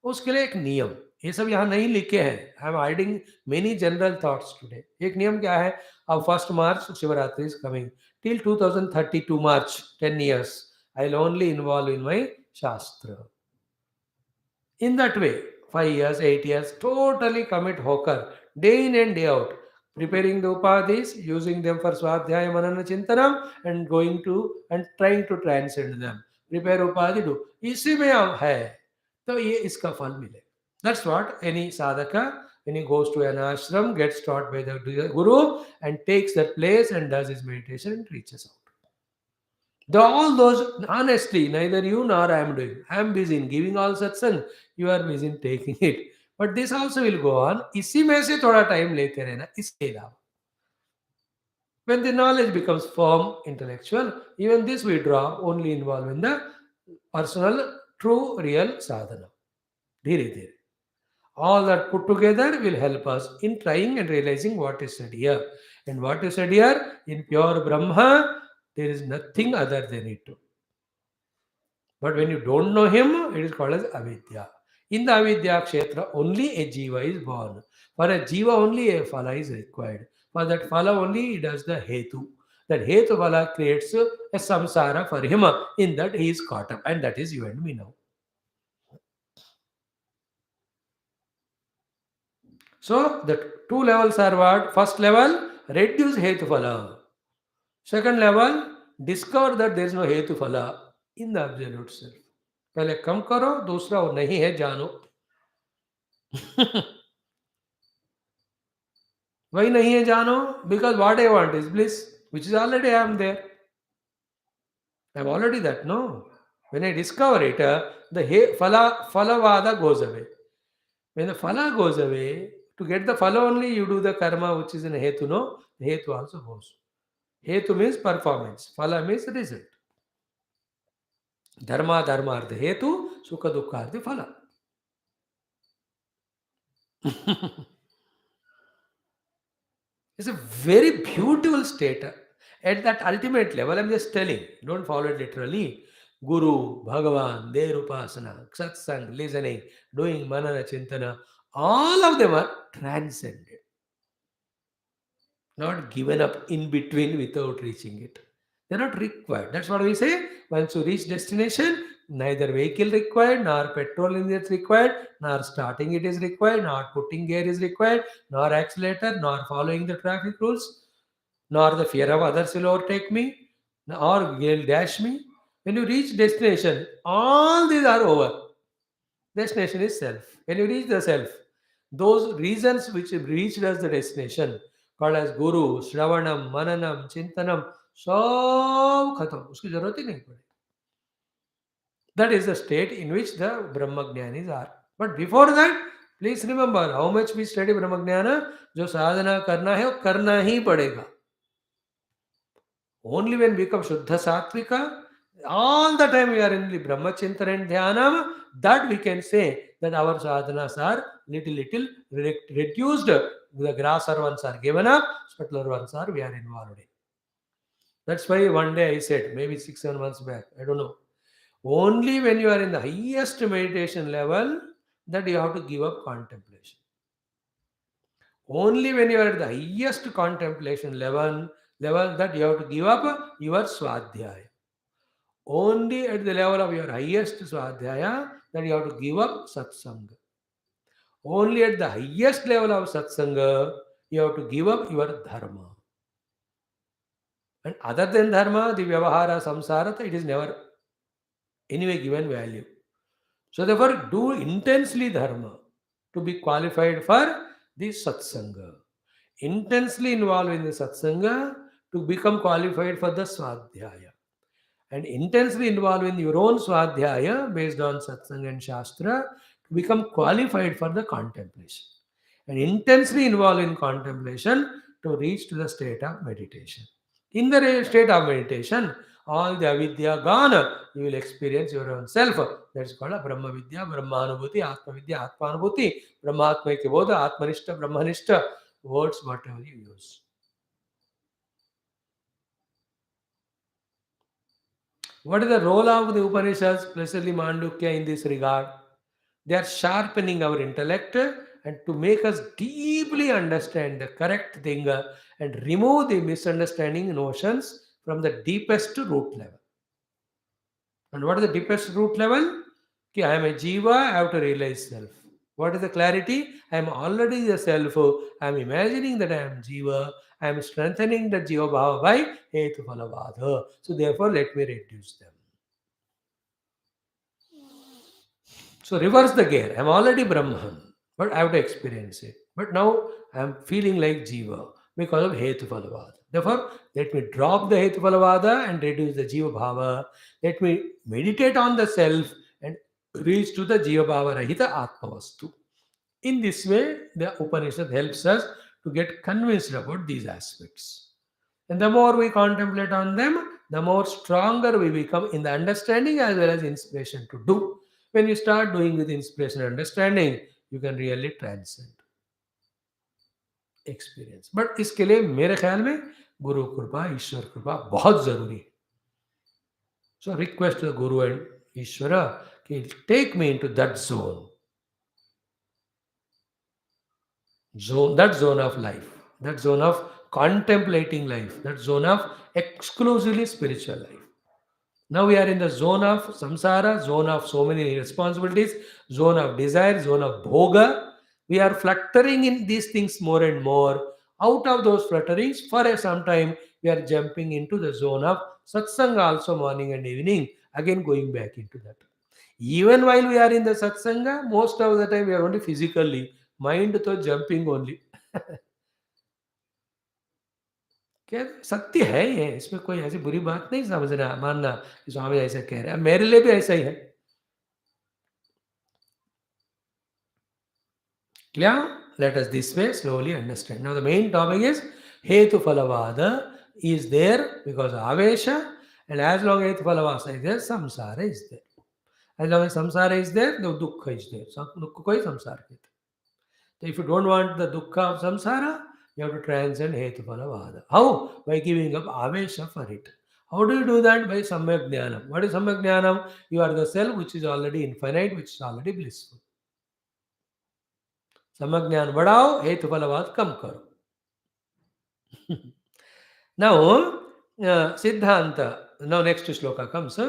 उसके लिए एक नियम, ये सब यहाँ नहीं लिखे हैं. I am hiding many general thoughts today. एक नियम क्या है? अब 1 March Shivratri is coming. Till 2032 March 10 years I will only involve in my shastra. In that way, 5 years, 8 years, totally commit hokar, day in and day out, preparing the upadhis, using them for swadhyaya manana chintanam, and going to and trying to transcend them. Prepare upadhi, do. इसी में अब है तो ये इसका फल मिले. That's what any sadhaka, when he goes to an ashram, gets taught by the guru and takes that place and does his meditation and reaches out. All those, honestly, neither you nor I am doing. I am busy in giving all satsang, you are busy in taking it. But this also will go on. इसी में से थोड़ा time लेते रहना इसके अलावा. When the knowledge becomes firm, intellectual, even this we draw only involved in the personal, true, real sadhana. धीरे धीरे. All that put together will help us in trying and realizing what is said here. And what is said here, in pure Brahma, there is nothing other than it. But when you don't know him, it is called as avidya. In the avidya kshetra, only a jiva is born. For a jiva, only a phala is required. For that phala only he does the hetu. That hetu phala creates a samsara for him. In that he is caught up. And that is you and me now. So the two levels are what? First level, reduce hetu phala. Second level, discover that there is no hetu phala in the absolute self. पहले कम करो, दूसरा वो नहीं है जानो. वही नहीं है जानो, because what I want is bliss, which is already I am there. I am already that, no? When I discover it, the phalavada goes away. When the phala goes away, to get the phala only you do the karma which is in hetu, no? The hetu also goes. Hetu means performance, phala means result. Dharma artha hetu, sukha dukkha artha phala. It's a very beautiful state. At that ultimate level, I'm just telling, don't follow it literally. Guru, Bhagavan, their upasana, satsang, listening, doing manana chintana, all of them are transcended, not given up in between without reaching it. They're not required. That's what we say. Once you reach destination, neither vehicle required, nor petrol in it required, nor starting it is required, nor putting gear is required, nor accelerator, nor following the traffic rules, nor the fear of others will overtake me, or will dash me. When you reach destination, all these are over. Destination is self. When you reach the self, those reasons which reached us the destination, called as Guru, Shravanam, Mananam, Chintanam, सब खत्म, उसकी जरूरत ही नहीं पड़ेगी. That is the state in which the Brahmagyanis are. But before that, please remember how much we study Brahmagyana, जो साधना करना है वो करना ही पड़ेगा. Only when we become Shuddha Sattvika, all the time we are in the Brahmachintan and Dhyanam, that we can say that our sadhanas are little reduced. The grosser ones are given up, subtler ones are we are involved in. That's why one day I said, maybe 6-7 months back, I don't know. Only when you are in the highest meditation level that you have to give up contemplation. Only when you are at the highest contemplation level that you have to give up your swadhyaya. Only at the level of your highest swadhyaya that you have to give up satsanga. Only at the highest level of satsanga you have to give up your dharma. And other than dharma, the vyavahara, samsara, it is never anyway given value. So therefore, do intensely dharma to be qualified for the satsanga. Intensely involved in the satsanga to become qualified for the swadhyaya. And intensely involved in your own swadhyaya based on satsanga and shastra to become qualified for the contemplation. And intensely involved in contemplation to reach to the state of meditation. In the state of meditation, all the avidya gone, you will experience your own self. That is called a Brahma Vidya, Brahmanubhuti, Atma Vidya, Atmanubhuti, Brahmatma Bodha, Atmanishta, Brahmanishta, words whatever you use. What is the role of the Upanishads, especially Mandukya, in this regard? They are sharpening our intellect and to make us deeply understand the correct thing and remove the misunderstanding notions from the deepest root level. And what is the deepest root level? Ki I am a jiva, I have to realize self. What is the clarity? I am already the self. I am imagining that I am jiva. I am strengthening the jiva bhava by hetu phalavadha. So therefore, let me reduce them. So reverse the gear. I am already Brahman, but I have to experience it. But now I am feeling like jiva because of hetu phalavada. Therefore, let me drop the hetu phalavada and reduce the jiva bhava. Let me meditate on the self and reach to the jiva bhava rahita atma vastu. In this way, the Upanishad helps us to get convinced about these aspects. And the more we contemplate on them, the more stronger we become in the understanding as well as inspiration to do. When you start doing with inspiration and understanding, you can really transcend experience. But इसके लिए मेरे ख्याल में गुरु कृपा, ईश्वर कृपा बहुत जरूरी है. So request the Guru and Ishvara, take me into that zone. That zone of life, that zone of contemplating life, that zone of exclusively spiritual life. Now we are in the zone of samsara, zone of so many responsibilities, zone of desire, zone of bhoga. We are fluttering in these things more and more. Out of those flutterings, for some time, we are jumping into the zone of satsanga also morning and evening, again going back into that. Even while we are in the satsanga, most of the time we are only physically, mind to jumping only. क्या सत्य है ये, इसमें कोई ऐसी बुरी बात नहीं समझना मानना कि स्वामी ऐसा कह रहे हैं, मेरे लिए भी ऐसा ही है. Clear? Let us this way slowly understand. Now the main topic is Hetu Phalavada is there because of Avesha, and as long as Hetu Phalavada is there, Samsara is there. As long as Samsara is there, the Dukkha is there. Dukkha ko hi samsara kehte. So if you don't want the Dukkha of Samsara, you have to transcend Hetu Phalavada. How? By giving up Avesha for it. How do you do that? By Samyak Jnanam. What is Samyak Jnanam? You are the self which is already infinite, which is already blissful. सम्यक ज्ञान बढ़ाओ, हेतु फलवाद कम करो. Now, Siddhanta. Now, next shloka comes.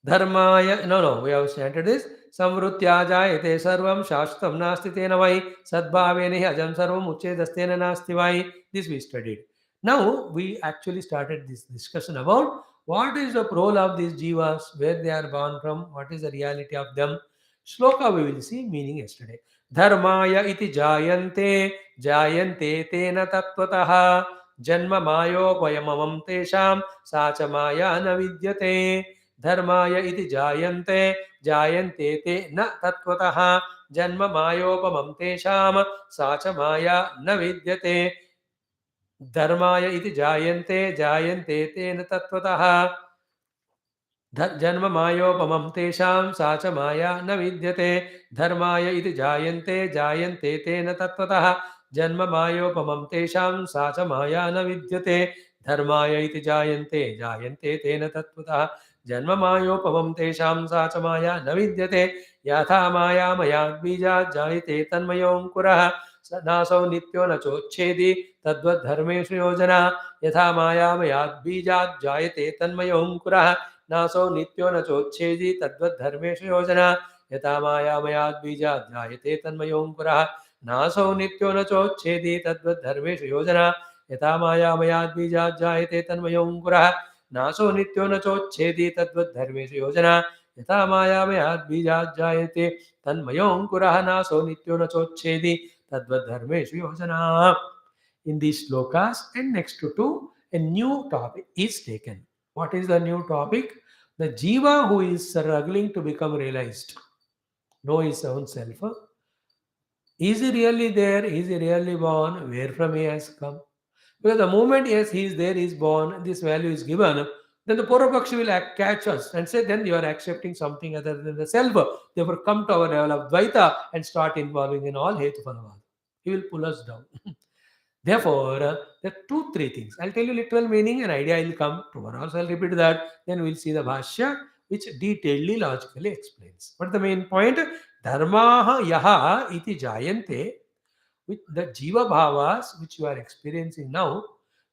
Dharmaya. No, we have started this. Samvrutya jayate sarvam shashtam nasti tena vai sadbhavene ajam sarvam uchedastena nasti vai. This we studied. Now, we actually started this discussion about What is the role of these jivas? Where they are born from? What is the reality of them? Shloka we will see meaning yesterday. Dharmaya iti jayante tena tattvataha janma mayo vayamamam tesham sacha maya na vidyate. Dharmaya iti jayante te na tattvataha janma mayopamam tesham sacha maya na vidyate. धर्माय इति जायन्ते तेन तत्त्वतः जन्म मायोपमं तेषां सा च माया न विद्यते धर्माय इति जायन्ते तेन तत्त्वतः जन्म मायोपमं तेषां सा च माया न विद्यते धर्माय इति जायन्ते तेन तत्त्वतः जन्म मायोपमं तेषां सा च माया न विद्यते यथा माया मया बीजात् जायते तन्मयोऽङ्कुरः नासौ नित्यो न चोच्छेदि तद्वद्धर्मेषु योजना यथा मायामयात् बीजात् जायते तन्मयोऽङ्कुरः नासौ नित्यो न चोच्छेदि तद्वद्धर्मेषु योजना यथा मायामयात् बीजात् जायते तन्मयोऽङ्कुरः नासौ नित्यो न चोच्छेदि तद्वद्धर्मेषु योजना यथा मायामयात् बीजात् जायते तन्मयोऽङ्कुरः नासौ नित्यो न चोच्छेदि तद्वद्धर्मेषु योजना यथा मायामयात् बीजात् जायते तन्मयोऽङ्कुरः नासौ नित्यो न चोच्छेदि तद्वद्धर्मेषु योजना. In these slokas and next to two, a new topic is taken. What is the new topic? The jiva who is struggling to become realized, know his own self. Is he really there? Is he really born? Where from he has come? Because the moment yes, he is there, he is born, this value is given, then the Purvapakshi will catch us and say, then you are accepting something other than the self. Therefore, come to our level of Dvaita and start involving in all Hetuphanavad. He will pull us down. Therefore, there are two, three things. I'll tell you literal meaning and idea will come tomorrow. Also, I'll repeat that. Then we'll see the Bhashya, which detailedly, logically explains. But the main point, Dharmaha yaha iti jayante, with the jiva bhavas which you are experiencing now.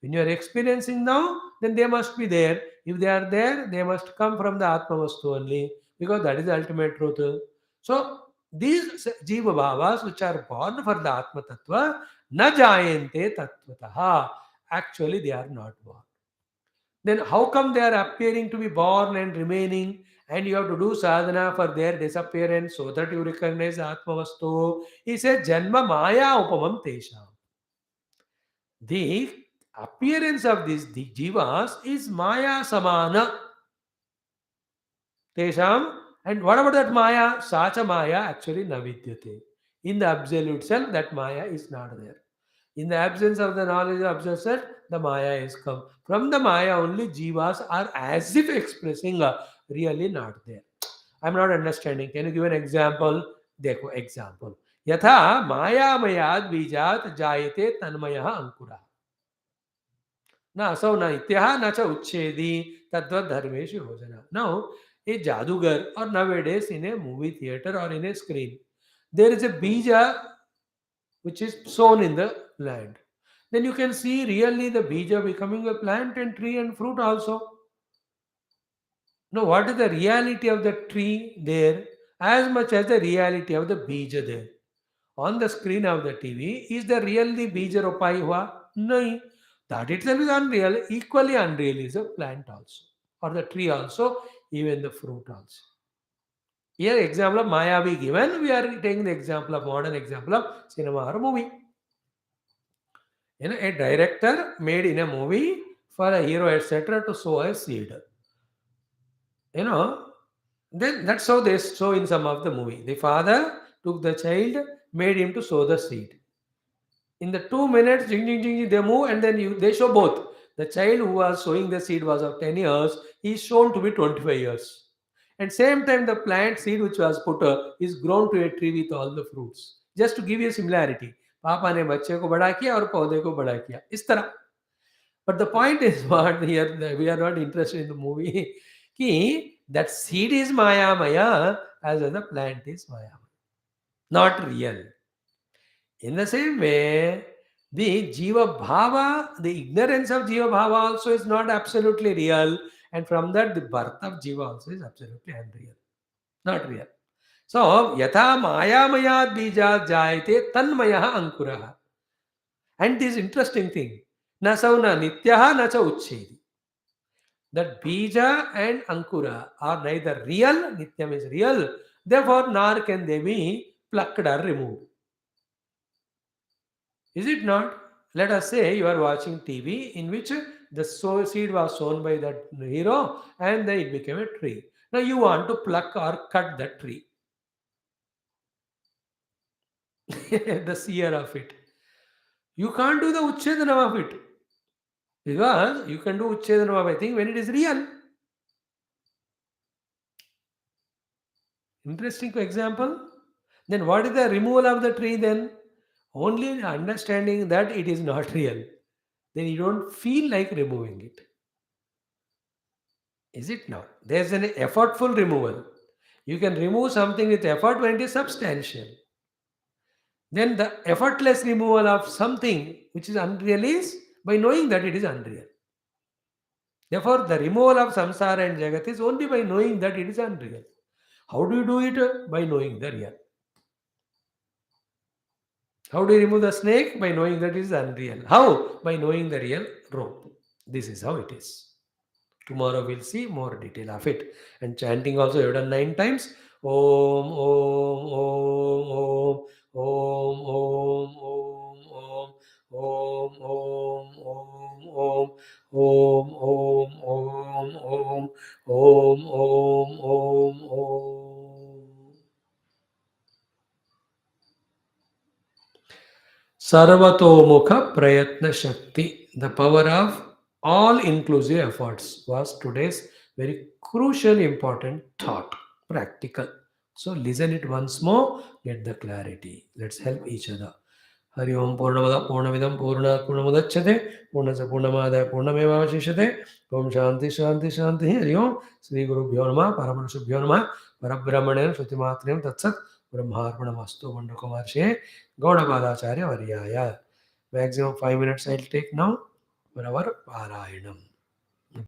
When you are experiencing now, then they must be there. If they are there, they must come from the Atma Vastu only, because that is the ultimate truth. So, these jiva bhavas which are born for the Atma Tattva, na jayante tattvataha. Actually, they are not born. Then how come they are appearing to be born and remaining? And you have to do sadhana for their disappearance so that you recognize Atma Vastu. He said, Janma Maya Upamam Tesham. The appearance of these the jivas is Maya Samana Tesham. And what about that Maya? Sacha Maya actually Navidyate. In the absolute self, that Maya is not there. In the absence of the knowledge of absolute self, the Maya is come. From the Maya, only jivas are as if expressing really not there. I'm not understanding. Can you give an example? Dekho, example. Yatha Maya Mayad Bijat Jayate Tanmayaha Ankura. Na asau na ityaha na cha uchchedi tadvad dharmeshu hojana. Now, a jadugar or nowadays in a movie theater or in a screen, there is a bija which is sown in the land. Then you can see really the bija becoming a plant and tree and fruit also. Now, what is the reality of the tree there as much as the reality of the bija there? On the screen of the TV, is the really bija ropai hua? No. That itself is unreal. Equally unreal is a plant also. Or the tree also, even the fruit also. Here, example of Maya we given, we are taking the example of modern example of cinema or movie. A director made in a movie for a hero, etc., to sow a seed. You know, then that's how they show in some of the movie. The father took the child, made him to sow the seed. In the 2 minutes, jing, jing, jing, they move and then they show both. The child who was sowing the seed was of 10 years, he is shown to be 25 years. And same time, the plant seed which was put is grown to a tree with all the fruits. Just to give you a similarity. पापा ने बच्चे को बड़ा किया और पौधे को बड़ा किया इस तरह. But the point is what here we are not interested in the movie. Ki that seed is maya as the plant is maya. Not real. In the same way, the Jiva Bhava, the ignorance of Jiva Bhava also is not absolutely real. And from that, the birth of Jiva also is absolutely unreal. Not real. So, Yatha Maya Mayad Bijat Jayate Tanmayaha Ankuraha. And this interesting thing, na sauna nityaha na cha uchchedi. That bija and ankura are neither real, nityam is real, therefore nor can they be plucked or removed. Is it not? Let us say you are watching TV in which the seed was sown by that hero and then it became a tree. Now you want to pluck or cut that tree, the seer of it. You can't do the Uchchedanam of it because you can do Uchchedanam of a thing when it is real. Interesting example. Then what is the removal of the tree then? Only understanding that it is not real. Then you don't feel like removing it. Is it not? There's an effortful removal. You can remove something with effort when it is substantial. Then the effortless removal of something which is unreal is by knowing that it is unreal. Therefore, the removal of samsara and jagat is only by knowing that it is unreal. How do you do it? By knowing the real. How do you remove the snake? By knowing that it is unreal. How? By knowing the real rope. This is how it is. Tomorrow we'll see more detail of it. And chanting also, you have done 9 times. Om, Om, Om, Om, Om, Om, Om, Om, Om, Om, Om, Om, Om, Om, Om, Om, Om. Sarvatomukha Prayatna Shakti, the power of all inclusive efforts, was today's very crucial, important thought. Practical. So listen it once more, get the clarity. Let's help each other. Hari ओम पूर्णमद पूर्णमिदं पूर्णात् पूर्णमुदच्यते पूर्णस्य पूर्णमादाय पूर्णमेवावशिष्यते ओम शांति शांति शांति हरि ओम श्री गुरुभ्यो नमः परमर्षभ्यो नमः परब्रह्मणे श्रुतिमात्रेण तत्सत् ब्रह्मार्पणमस्तु वंडकुमार्षे Gaudapadacharya वर्याय. Maximum 5 minutes I'll take now for our Parayanam.